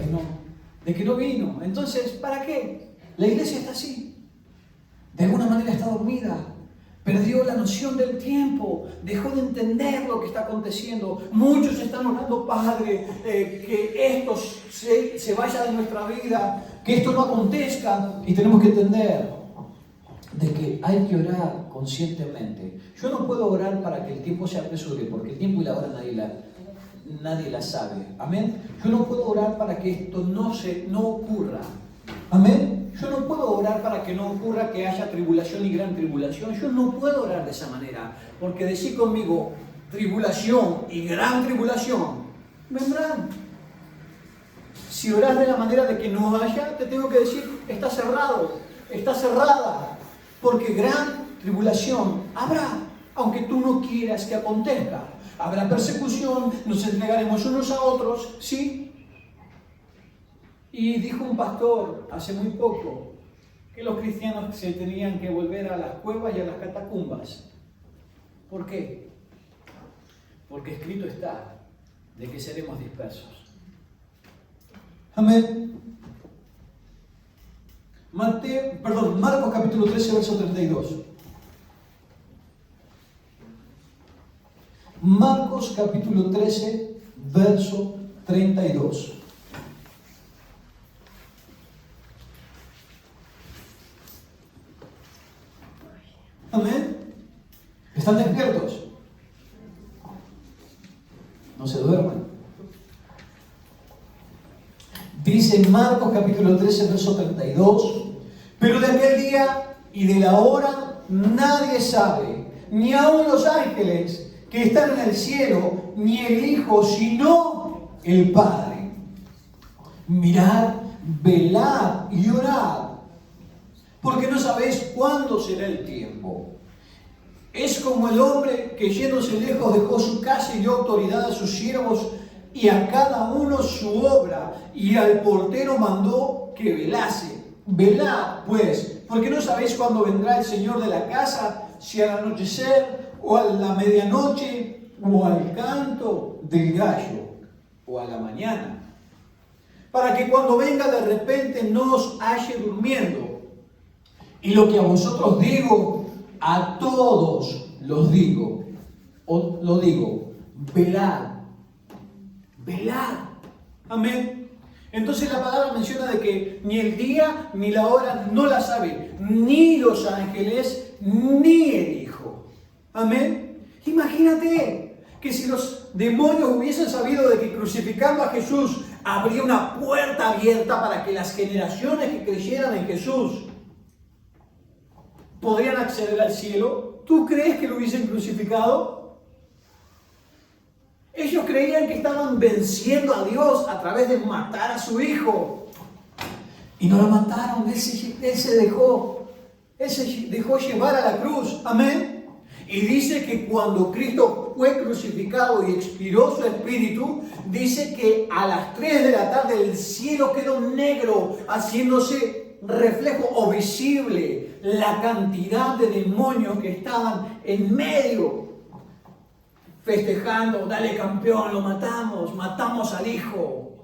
que no vino. Entonces, ¿para qué? La iglesia está así. De alguna manera está dormida. Perdió la noción del tiempo. Dejó de entender lo que está aconteciendo. Muchos están orando, Padre, que esto se vaya de nuestra vida, que esto no acontezca. Y tenemos que entender de que hay que orar conscientemente. Yo no puedo orar para que el tiempo se apresure, porque el tiempo y la hora nadie la sabe. Amén. Yo no puedo orar para que esto no ocurra. Amén. Yo no puedo orar para que no ocurra que haya tribulación y gran tribulación. Yo no puedo orar de esa manera. Porque decir conmigo, tribulación y gran tribulación, vendrán. Si oras de la manera de que no haya, te tengo que decir, está cerrado, está cerrada. Porque gran tribulación habrá, aunque tú no quieras que acontezca. Habrá persecución, nos entregaremos unos a otros, ¿sí? Y dijo un pastor hace muy poco que los cristianos se tenían que volver a las cuevas y a las catacumbas. ¿Por qué? Porque escrito está de que seremos dispersos. Amén. Marcos capítulo 13, verso 32. Marcos capítulo 13, verso 32. Amén. ¿Están despiertos? No se duerman. Dice Marcos capítulo 13, verso 32. Pero de aquel día y de la hora nadie sabe, ni aun los ángeles que están en el cielo, ni el Hijo, sino el Padre. Mirad, velad y orad, porque no sabéis cuándo será el tiempo. Es como el hombre que yéndose lejos dejó su casa y dio autoridad a sus siervos y a cada uno su obra, y al portero mandó que velase. Velad, pues, porque no sabéis cuándo vendrá el Señor de la casa, si al anochecer, o a la medianoche, o al canto del gallo, o a la mañana, para que cuando venga de repente no os halle durmiendo. Y lo que a vosotros digo, a todos los digo, lo digo, velad, velad. Amén. Entonces la palabra menciona de que ni el día ni la hora no la sabe, ni los ángeles, ni el Hijo. Amén. Imagínate que si los demonios hubiesen sabido de que crucificando a Jesús habría una puerta abierta para que las generaciones que creyeran en Jesús podrían acceder al cielo, ¿tú crees que lo hubiesen crucificado? Ellos creían que estaban venciendo a Dios a través de matar a su Hijo. Y no lo mataron, Él se dejó llevar a la cruz. Amén. Y dice que cuando Cristo fue crucificado y expiró su espíritu, dice que a las 3 de la tarde el cielo quedó negro, haciéndose reflejo o visible la cantidad de demonios que estaban en medio, festejando, dale campeón, lo matamos al Hijo.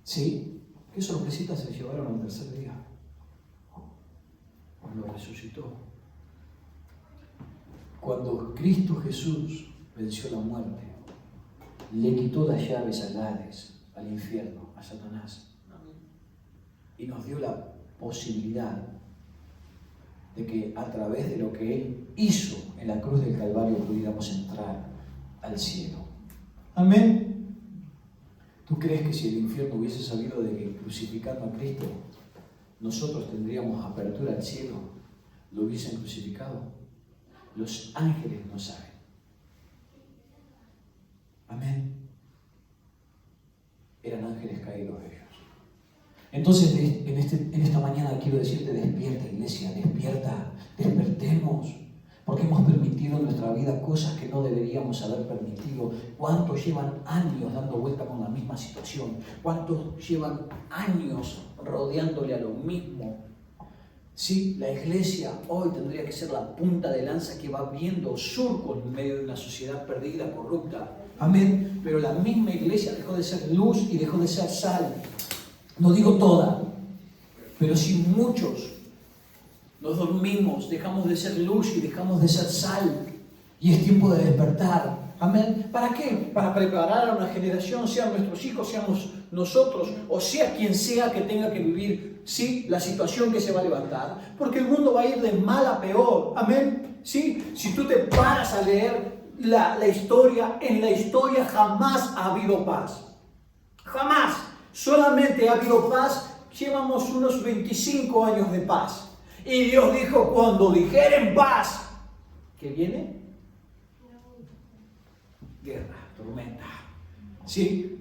Sí, qué sorpresita se llevaron al tercer día. Cuando resucitó. Cuando Cristo Jesús venció la muerte, le quitó las llaves al Hades, al infierno, a Satanás. Y nos dio la posibilidad de que a través de lo que Él hizo en la cruz del Calvario pudiéramos entrar al cielo. Amén. ¿Tú crees que si el infierno hubiese sabido de que crucificando a Cristo nosotros tendríamos apertura al cielo, lo hubiesen crucificado? Los ángeles no saben. Amén. Eran ángeles caídos ellos. Entonces, en esta mañana quiero decirte, despierta, iglesia, despierta, despertemos, porque hemos permitido en nuestra vida cosas que no deberíamos haber permitido. ¿Cuántos llevan años dando vuelta con la misma situación? ¿Cuántos llevan años rodeándole a lo mismo? Sí, la iglesia hoy tendría que ser la punta de lanza que va viendo surcos en medio de una sociedad perdida, corrupta. Amén. Pero la misma iglesia dejó de ser luz y dejó de ser sal. No digo toda, pero sí muchos nos dormimos, dejamos de ser luz y dejamos de ser sal. Y es tiempo de despertar. Amén. ¿Para qué? Para preparar a una generación, sean nuestros hijos, seamos nosotros, o sea quien sea que tenga que vivir, sí, la situación que se va a levantar. Porque el mundo va a ir de mal a peor. Amén. Sí, si tú te paras a leer la historia, en la historia jamás ha habido paz. Jamás. Solamente ha habido paz llevamos unos 25 años de paz. Y Dios dijo, cuando dijeren paz, ¿qué viene? Guerra, tormenta. ¿Sí?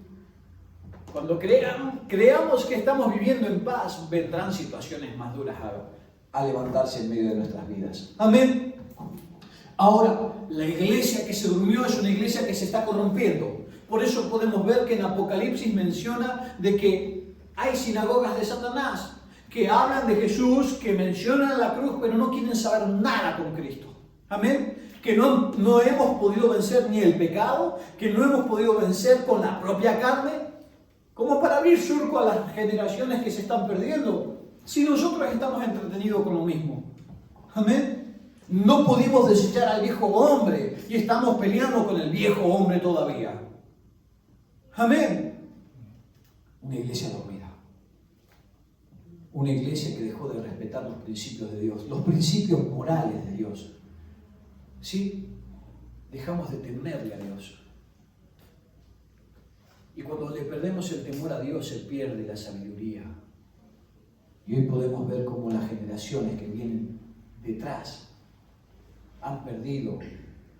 Cuando creamos que estamos viviendo en paz, vendrán situaciones más duras a levantarse en medio de nuestras vidas. Amén. Ahora, la iglesia que se durmió es una iglesia que se está corrompiendo. Por eso podemos ver que en Apocalipsis menciona de que hay sinagogas de Satanás que hablan de Jesús, que mencionan la cruz, pero no quieren saber nada con Cristo. Amén. Que no hemos podido vencer ni el pecado, que no hemos podido vencer con la propia carne, como para abrir surco a las generaciones que se están perdiendo, si nosotros estamos entretenidos con lo mismo. Amén. No pudimos desechar al viejo hombre y estamos peleando con el viejo hombre todavía. Amén. Una iglesia dormida. Una iglesia que dejó de respetar los principios de Dios, los principios morales de Dios. ¿Sí? Dejamos de temerle a Dios. Y cuando le perdemos el temor a Dios, se pierde la sabiduría. Y hoy podemos ver cómo las generaciones que vienen detrás han perdido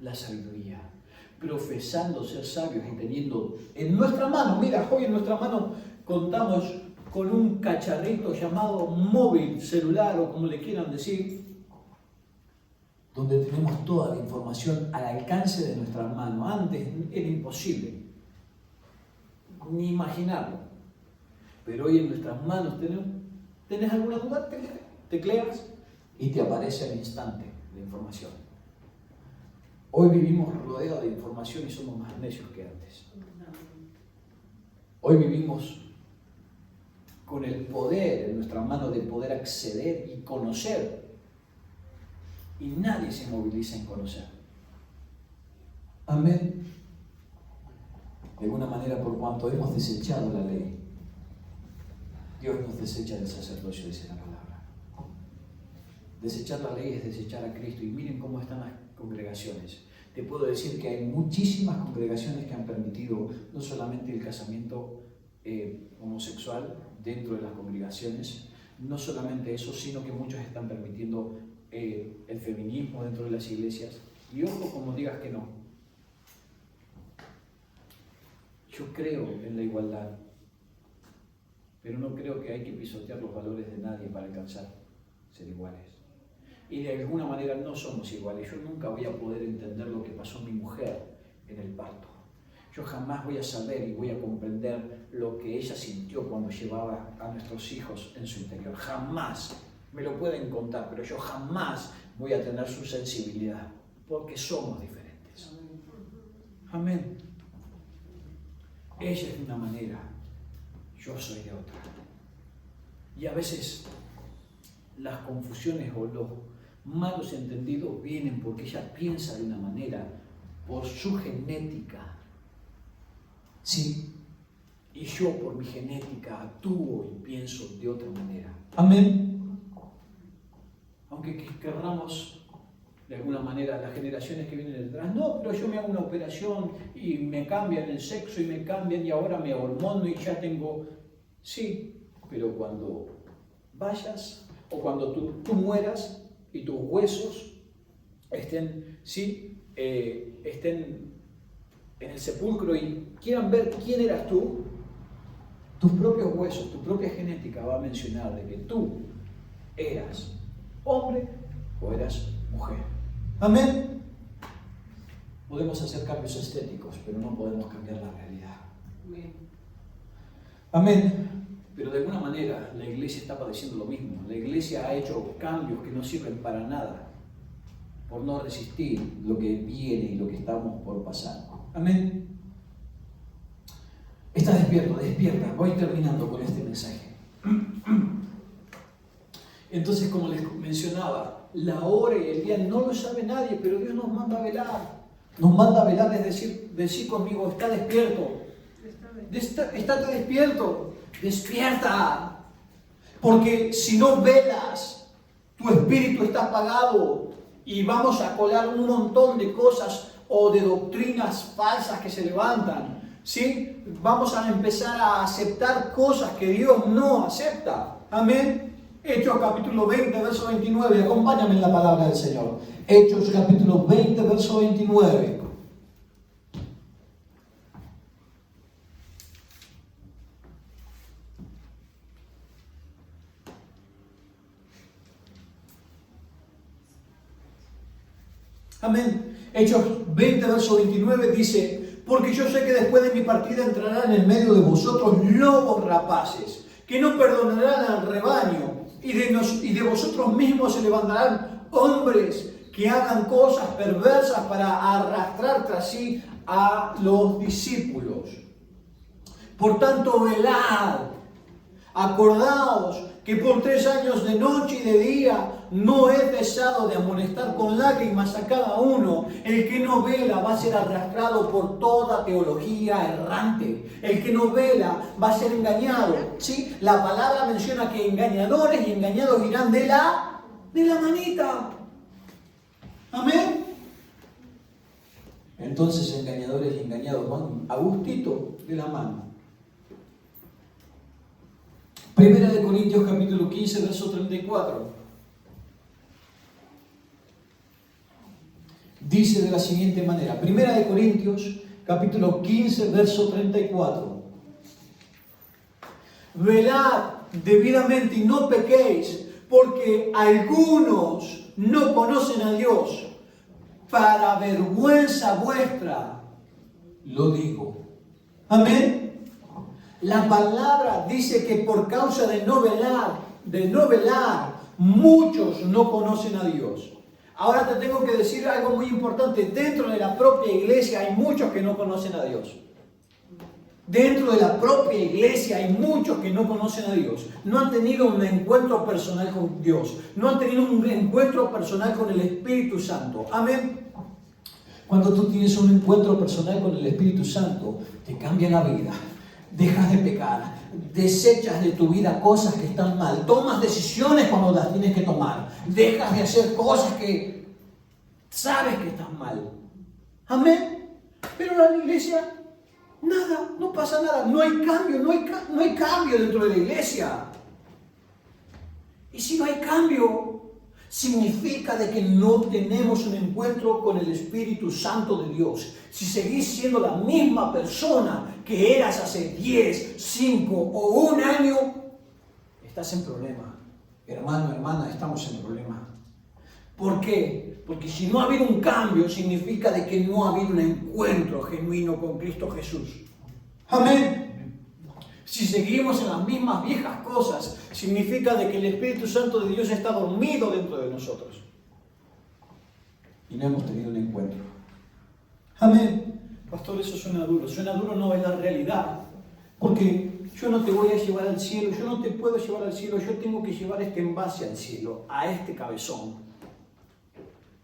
la sabiduría, profesando ser sabios y teniendo en nuestra mano, mira, hoy en nuestra mano contamos con un cacharrito llamado móvil, celular o como le quieran decir, donde tenemos toda la información al alcance de nuestras manos. Antes era imposible ni imaginarlo, pero hoy en nuestras manos ¿tenés alguna duda? Tecleas y te aparece al instante la información. Hoy vivimos rodeados de información y somos más necios que antes. Hoy vivimos con el poder en nuestras manos de poder acceder y conocer. Y nadie se moviliza en conocer. Amén. De alguna manera, por cuanto hemos desechado la ley, Dios nos desecha del sacerdocio, dice la palabra. Desechar la ley es desechar a Cristo. Y miren cómo están las congregaciones. Te puedo decir que hay muchísimas congregaciones que han permitido no solamente el casamiento homosexual dentro de las congregaciones, no solamente eso, sino que muchos están permitiendo el feminismo dentro de las iglesias. Y ojo, como digas que no. Yo creo en la igualdad, pero no creo que hay que pisotear los valores de nadie para alcanzar ser iguales. Y de alguna manera no somos iguales. Yo nunca voy a poder entender lo que pasó a mi mujer en el parto. Yo jamás voy a saber y voy a comprender lo que ella sintió cuando llevaba a nuestros hijos en su interior. Jamás me lo pueden contar, pero yo jamás voy a tener su sensibilidad, porque somos diferentes. Amén. Ella es de una manera, yo soy de otra. Y a veces las confusiones o los malos entendidos vienen porque ella piensa de una manera por su genética. Sí. Y yo por mi genética actúo y pienso de otra manera. Amén. Aunque querramos de alguna manera las generaciones que vienen detrás, no, pero yo me hago una operación y me cambian el sexo y me cambian y ahora me hormono y ya tengo... Sí, pero cuando vayas o cuando tú mueras y tus huesos estén en el sepulcro y quieran ver quién eras tú, tus propios huesos, tu propia genética va a mencionar de que tú eras hombre o eras mujer. Amén. Podemos hacer cambios estéticos, pero no podemos cambiar la realidad. Amén. Pero de alguna manera la iglesia está padeciendo lo mismo. La iglesia ha hecho cambios que no sirven para nada por no resistir lo que viene y lo que estamos por pasar. Amén. Está despierta. Voy terminando con este mensaje. Entonces, como les mencionaba, la hora y el día no lo sabe nadie, pero Dios nos manda a velar. Nos manda a velar, es decir conmigo, está despierto. Estate despierto. Despierta. Porque si no velas, tu espíritu está apagado y vamos a colar un montón de cosas o de doctrinas falsas que se levantan. ¿sí? Vamos a empezar a aceptar cosas que Dios no acepta. Amén. Hechos capítulo 20, verso 29. Acompáñame en la palabra del Señor. Hechos capítulo 20, verso 29. Amén. Hechos 20, verso 29 dice: porque yo sé que después de mi partida entrarán en medio de vosotros lobos rapaces, que no perdonarán al rebaño, y de vosotros mismos se levantarán hombres que hagan cosas perversas para arrastrar tras sí a los discípulos. Por tanto, velad, acordaos que por 3 años de noche y de día no he cesado de amonestar con lágrimas a cada uno. El que no vela va a ser arrastrado por toda teología errante. El que no vela va a ser engañado. ¿Sí? La palabra menciona que engañadores y engañados irán de la manita. Amén. Entonces engañadores y engañados van a gustito de la mano. Primera de Corintios capítulo 15, verso 34. Dice de la siguiente manera. Primera de Corintios capítulo 15, verso 34. Velad debidamente y no pequéis, porque algunos no conocen a Dios. Para vergüenza vuestra lo digo. Amén. La palabra dice que por causa de no velar, muchos no conocen a Dios. Ahora te tengo que decir algo muy importante. Dentro de la propia iglesia hay muchos que no conocen a Dios. Dentro de la propia iglesia hay muchos que no conocen a Dios. No han tenido un encuentro personal con Dios. No han tenido un encuentro personal con el Espíritu Santo. Amén. Cuando tú tienes un encuentro personal con el Espíritu Santo, te cambia la vida. Dejas de pecar, desechas de tu vida cosas que están mal, tomas decisiones cuando las tienes que tomar, dejas de hacer cosas que sabes que están mal. Amén. Pero en la iglesia, nada, no pasa nada, no hay cambio, no hay cambio dentro de la iglesia. Y si no hay cambio, significa de que no tenemos un encuentro con el Espíritu Santo de Dios. Si seguís siendo la misma persona que eras hace 10, 5 o 1 año, estás en problema. Hermano, hermana, estamos en problema. ¿Por qué? Porque si no ha habido un cambio, significa de que no ha habido un encuentro genuino con Cristo Jesús. Amén. Si seguimos en las mismas viejas cosas, significa de que el Espíritu Santo de Dios está dormido dentro de nosotros. Y no hemos tenido un encuentro. Amén. Pastor, eso suena duro. Suena duro, no es la realidad. Porque yo no te voy a llevar al cielo, yo no te puedo llevar al cielo, yo tengo que llevar este envase al cielo, a este cabezón.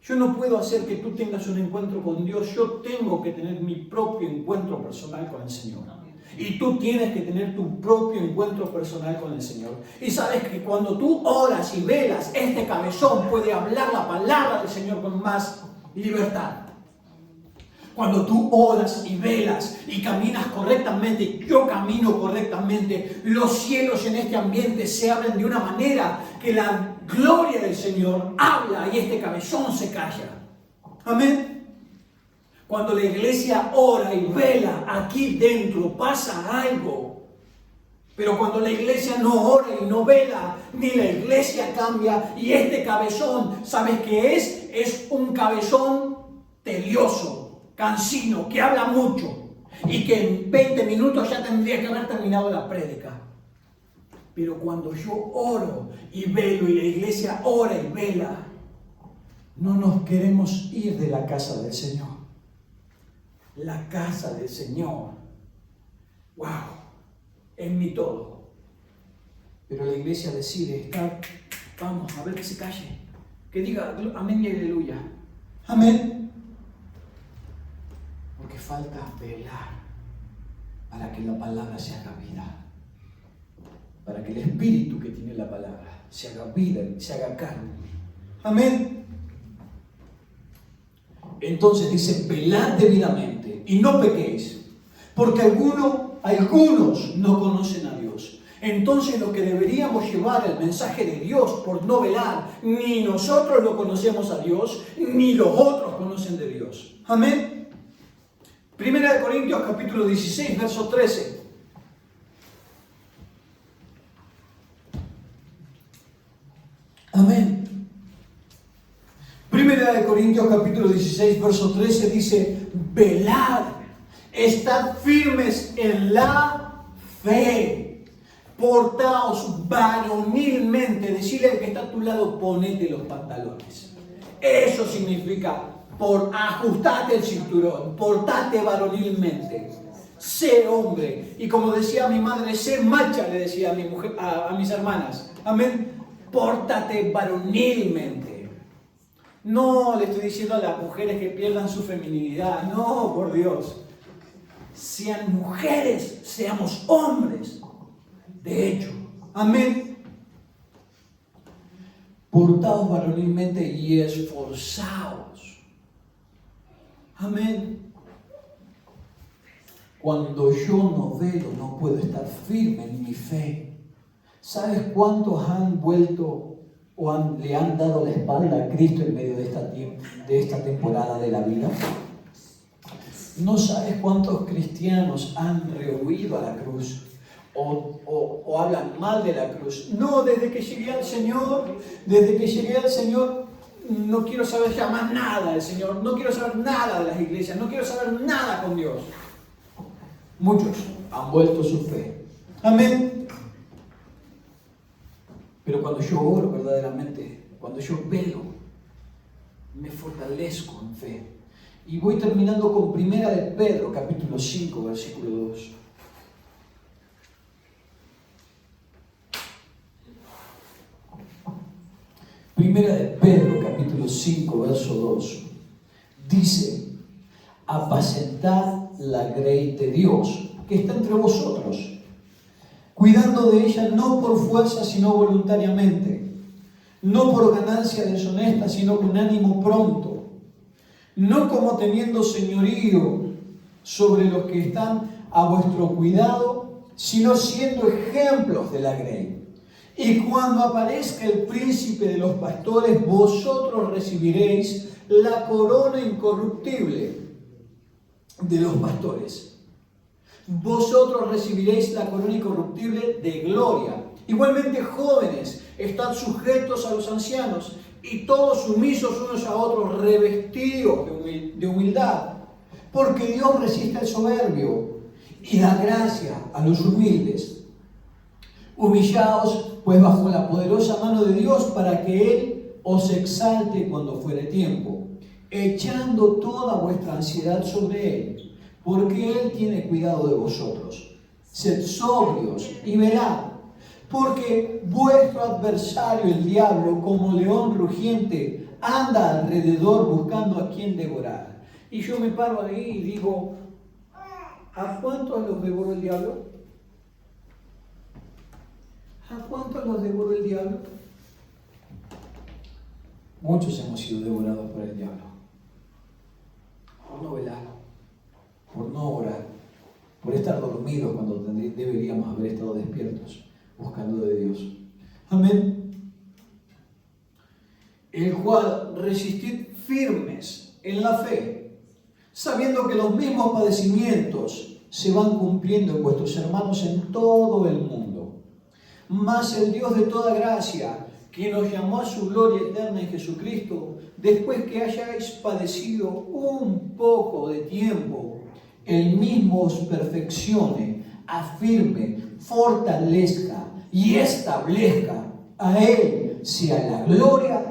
Yo no puedo hacer que tú tengas un encuentro con Dios, yo tengo que tener mi propio encuentro personal con el Señor. Y tú tienes que tener tu propio encuentro personal con el Señor. Y sabes que cuando tú oras y velas, este cabezón puede hablar la palabra del Señor con más libertad. Cuando tú oras y velas y caminas correctamente, yo camino correctamente, los cielos en este ambiente se abren de una manera que la gloria del Señor habla y este cabezón se calla. Amén. Cuando la iglesia ora y vela, aquí dentro pasa algo. Pero cuando la iglesia no ora y no vela, ni la iglesia cambia. Y este cabezón, ¿sabes qué es? Es un cabezón tedioso, cansino, que habla mucho. Y que en 20 minutos ya tendría que haber terminado la prédica. Pero cuando yo oro y velo y la iglesia ora y vela, no nos queremos ir de la casa del Señor. La casa del Señor. ¡Wow! Es mi todo. Pero la iglesia decide estar, vamos a ver que se calle. Que diga amén y aleluya. Amén. Porque falta velar para que la palabra se haga vida. Para que el espíritu que tiene la palabra se haga vida, se haga carne. Amén. Entonces dice, velad debidamente y no pequéis, Porque algunos no conocen a Dios. Entonces lo que deberíamos llevar el mensaje de Dios por no velar, ni nosotros lo conocemos a Dios, ni los otros conocen de Dios. Amén. Primera de Corintios capítulo 16, verso 13. Amén. Primera de Corintios capítulo 16, verso 13 dice: velad, estad firmes en la fe, portaos varonilmente. Decirle al que está a tu lado: ponete los pantalones. Eso significa ajustate el cinturón, portate varonilmente, sé hombre. Y como decía mi madre, sé macha, le decía a mi mujer, a mis hermanas. Amén. Pórtate varonilmente. No le estoy diciendo a las mujeres que pierdan su feminidad. No, por Dios. Sean mujeres, seamos hombres. De hecho, amén. Portaos varonilmente y esforzaos. Amén. Cuando yo no velo, no puedo estar firme en mi fe. ¿Sabes cuántos han vuelto o le han dado la espalda a Cristo en medio de esta temporada de la vida? ¿No sabes cuántos cristianos han rehuido a la cruz o hablan mal de la cruz? No, desde que llegué al Señor, no quiero saber ya más nada del Señor, no quiero saber nada de las iglesias, no quiero saber nada con Dios. Muchos han vuelto su fe. Amén. Pero cuando yo oro verdaderamente, cuando yo velo, me fortalezco en fe. Y voy terminando con Primera de Pedro, capítulo 5, versículo 2. Primera de Pedro, capítulo 5, verso 2. Dice: apacentad la grey de Dios, que está entre vosotros, cuidando de ella no por fuerza, sino voluntariamente, no por ganancia deshonesta, sino con ánimo pronto, no como teniendo señorío sobre los que están a vuestro cuidado, sino siendo ejemplos de la grey. Y cuando aparezca el príncipe de los pastores, vosotros recibiréis la corona incorruptible de los pastores. Vosotros recibiréis la corona incorruptible de gloria. Igualmente, jóvenes, estad sujetos a los ancianos y todos sumisos unos a otros, revestidos de humildad, porque Dios resiste al soberbio y da gracia a los humildes. Humillaos pues bajo la poderosa mano de Dios, para que Él os exalte cuando fuere tiempo, echando toda vuestra ansiedad sobre Él, porque Él tiene cuidado de vosotros. Sed sobrios y velad, porque vuestro adversario, el diablo, como león rugiente, anda alrededor buscando a quien devorar. Y yo me paro ahí y digo: ¿a cuántos los devoró el diablo? ¿A cuántos los devoró el diablo? Muchos hemos sido devorados por el diablo. Por no velar, por no orar, por estar dormidos cuando deberíamos haber estado despiertos, buscando de Dios. Amén. El cual resistid firmes en la fe, sabiendo que los mismos padecimientos se van cumpliendo en vuestros hermanos en todo el mundo. Mas el Dios de toda gracia, quien nos llamó a su gloria eterna en Jesucristo, después que hayáis padecido un poco de tiempo, Él mismo os perfeccione, afirme, fortalezca y establezca. A Él sea la gloria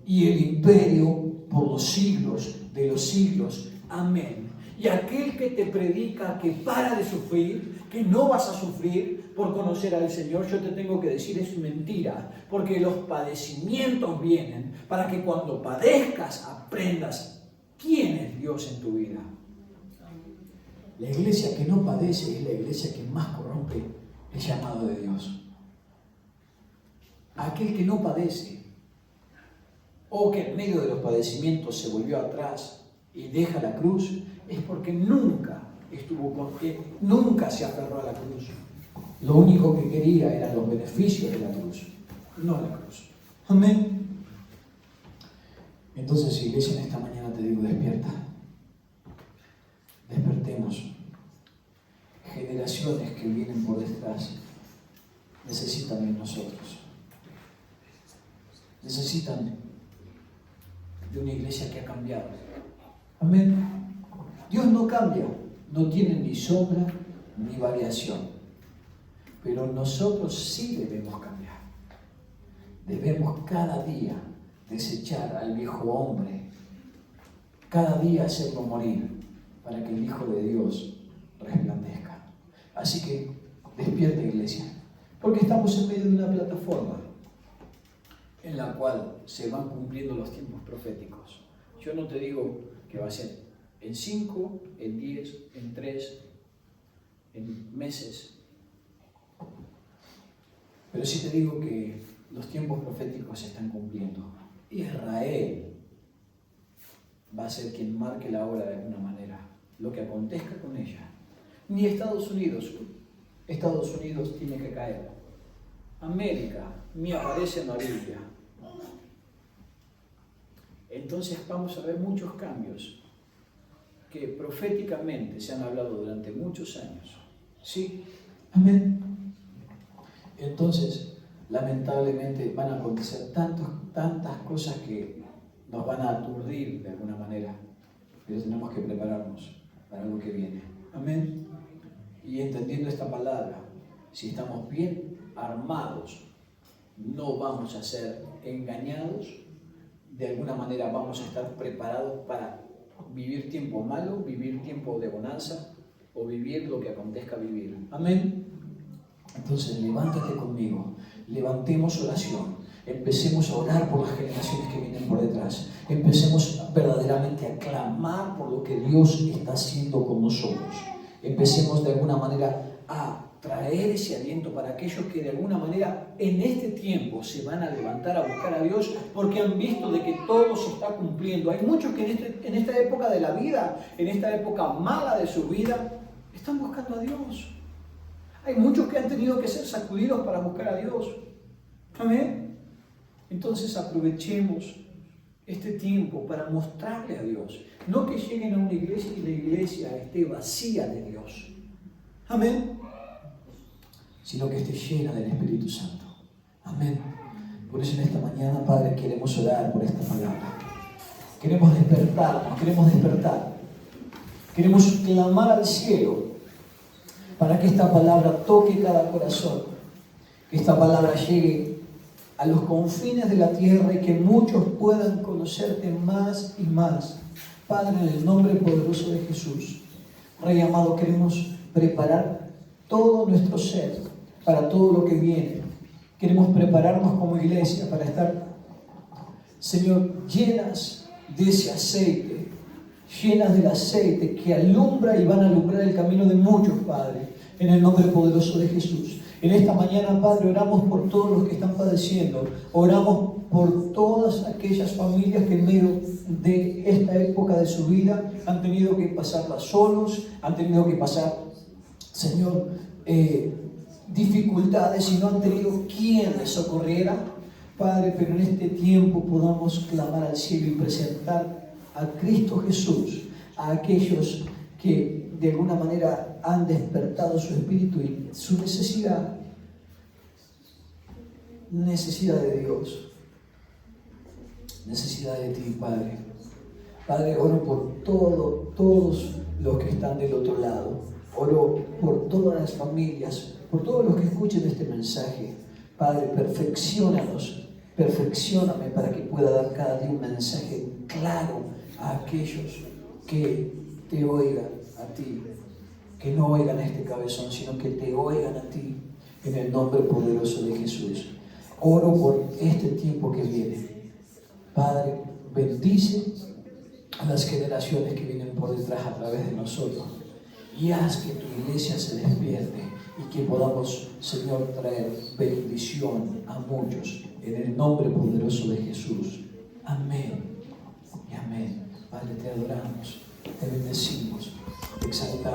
y el imperio por los siglos de los siglos. Amén. Y aquel que te predica que para de sufrir, que no vas a sufrir por conocer al Señor, yo te tengo que decir, es mentira, porque los padecimientos vienen para que cuando padezcas aprendas quién es Dios en tu vida. La iglesia que no padece es la iglesia que más corrompe el llamado de Dios. Aquel que no padece, o que en medio de los padecimientos se volvió atrás y deja la cruz, es porque nunca nunca se aferró a la cruz. Lo único que quería eran los beneficios de la cruz, no la cruz. Amén. Entonces, iglesia, en esta mañana te digo, despierta. Despertemos. Generaciones que vienen por detrás necesitan de nosotros. Necesitan de una iglesia que ha cambiado. Amén. Dios no cambia, no tiene ni sombra ni variación. Pero nosotros sí debemos cambiar. Debemos cada día desechar al viejo hombre, cada día hacerlo morir para que el Hijo de Dios resplandezca. Así que despierta, iglesia, porque estamos en medio de una plataforma en la cual se van cumpliendo los tiempos proféticos. Yo no te digo que va a ser en 5, en 10, en 3, en meses, pero sí te digo que los tiempos proféticos se están cumpliendo. Israel va a ser quien marque la hora de alguna manera, lo que acontezca con ella. Ni Estados Unidos tiene que caer. América ni aparece en la Biblia. Entonces vamos a ver muchos cambios que proféticamente se han hablado durante muchos años. ¿Sí? Amén. Entonces, lamentablemente van a acontecer tantas cosas que nos van a aturdir de alguna manera, pero tenemos que prepararnos para lo que viene. Amén. Y entendiendo esta palabra, si estamos bien armados, no vamos a ser engañados, de alguna manera vamos a estar preparados para vivir tiempo malo, vivir tiempo de bonanza o vivir lo que acontezca vivir. Amén. Entonces, levántate conmigo, levantemos oración, empecemos a orar por las generaciones que vienen por detrás, empecemos verdaderamente a clamar por lo que Dios está haciendo con nosotros, empecemos de alguna manera a traer ese aliento para aquellos que de alguna manera en este tiempo se van a levantar a buscar a Dios porque han visto de que todo se está cumpliendo. Hay muchos que en esta época de la vida, en esta época mala de su vida, están buscando a Dios. Hay muchos que han tenido que ser sacudidos para buscar a Dios. Amén. Entonces aprovechemos este tiempo para mostrarle a Dios. No que lleguen a una iglesia y la iglesia esté vacía de Dios. Amén. Sino que esté llena del Espíritu Santo. Amén. Por eso en esta mañana, Padre, queremos orar por esta palabra. Queremos despertar. Queremos clamar al cielo para que esta palabra toque cada corazón, que esta palabra llegue a los confines de la tierra y que muchos puedan conocerte más y más. Padre, en el nombre poderoso de Jesús, Rey amado, queremos preparar todo nuestro ser para todo lo que viene. Queremos prepararnos como iglesia para estar, Señor, llenas de ese aceite, llenas del aceite que alumbra y van a alumbrar el camino de muchos, Padre, en el nombre poderoso de Jesús. En esta mañana, Padre, oramos por todos los que están padeciendo, oramos por todas aquellas familias que en medio de esta época de su vida han tenido que pasarla solos, han tenido que pasar, Señor, dificultades y no han tenido quien les socorriera, Padre, pero en este tiempo podamos clamar al cielo y presentar a Cristo Jesús, a aquellos que de alguna manera han despertado su espíritu y su necesidad de Dios, necesidad de ti, Padre. Padre, oro por todos los que están del otro lado, oro por todas las familias, por todos los que escuchen este mensaje. Padre, perfeccióname para que pueda dar cada día un mensaje claro a aquellos que te oigan a ti, que no oigan a este cabezón, sino que te oigan a ti, en el nombre poderoso de Jesús. Oro por este tiempo que viene. Padre, bendice a las generaciones que vienen por detrás a través de nosotros y haz que tu iglesia se despierte y que podamos, Señor, traer bendición a muchos en el nombre poderoso de Jesús. Amén y amén. Padre, te adoramos, te bendecimos, te exaltamos.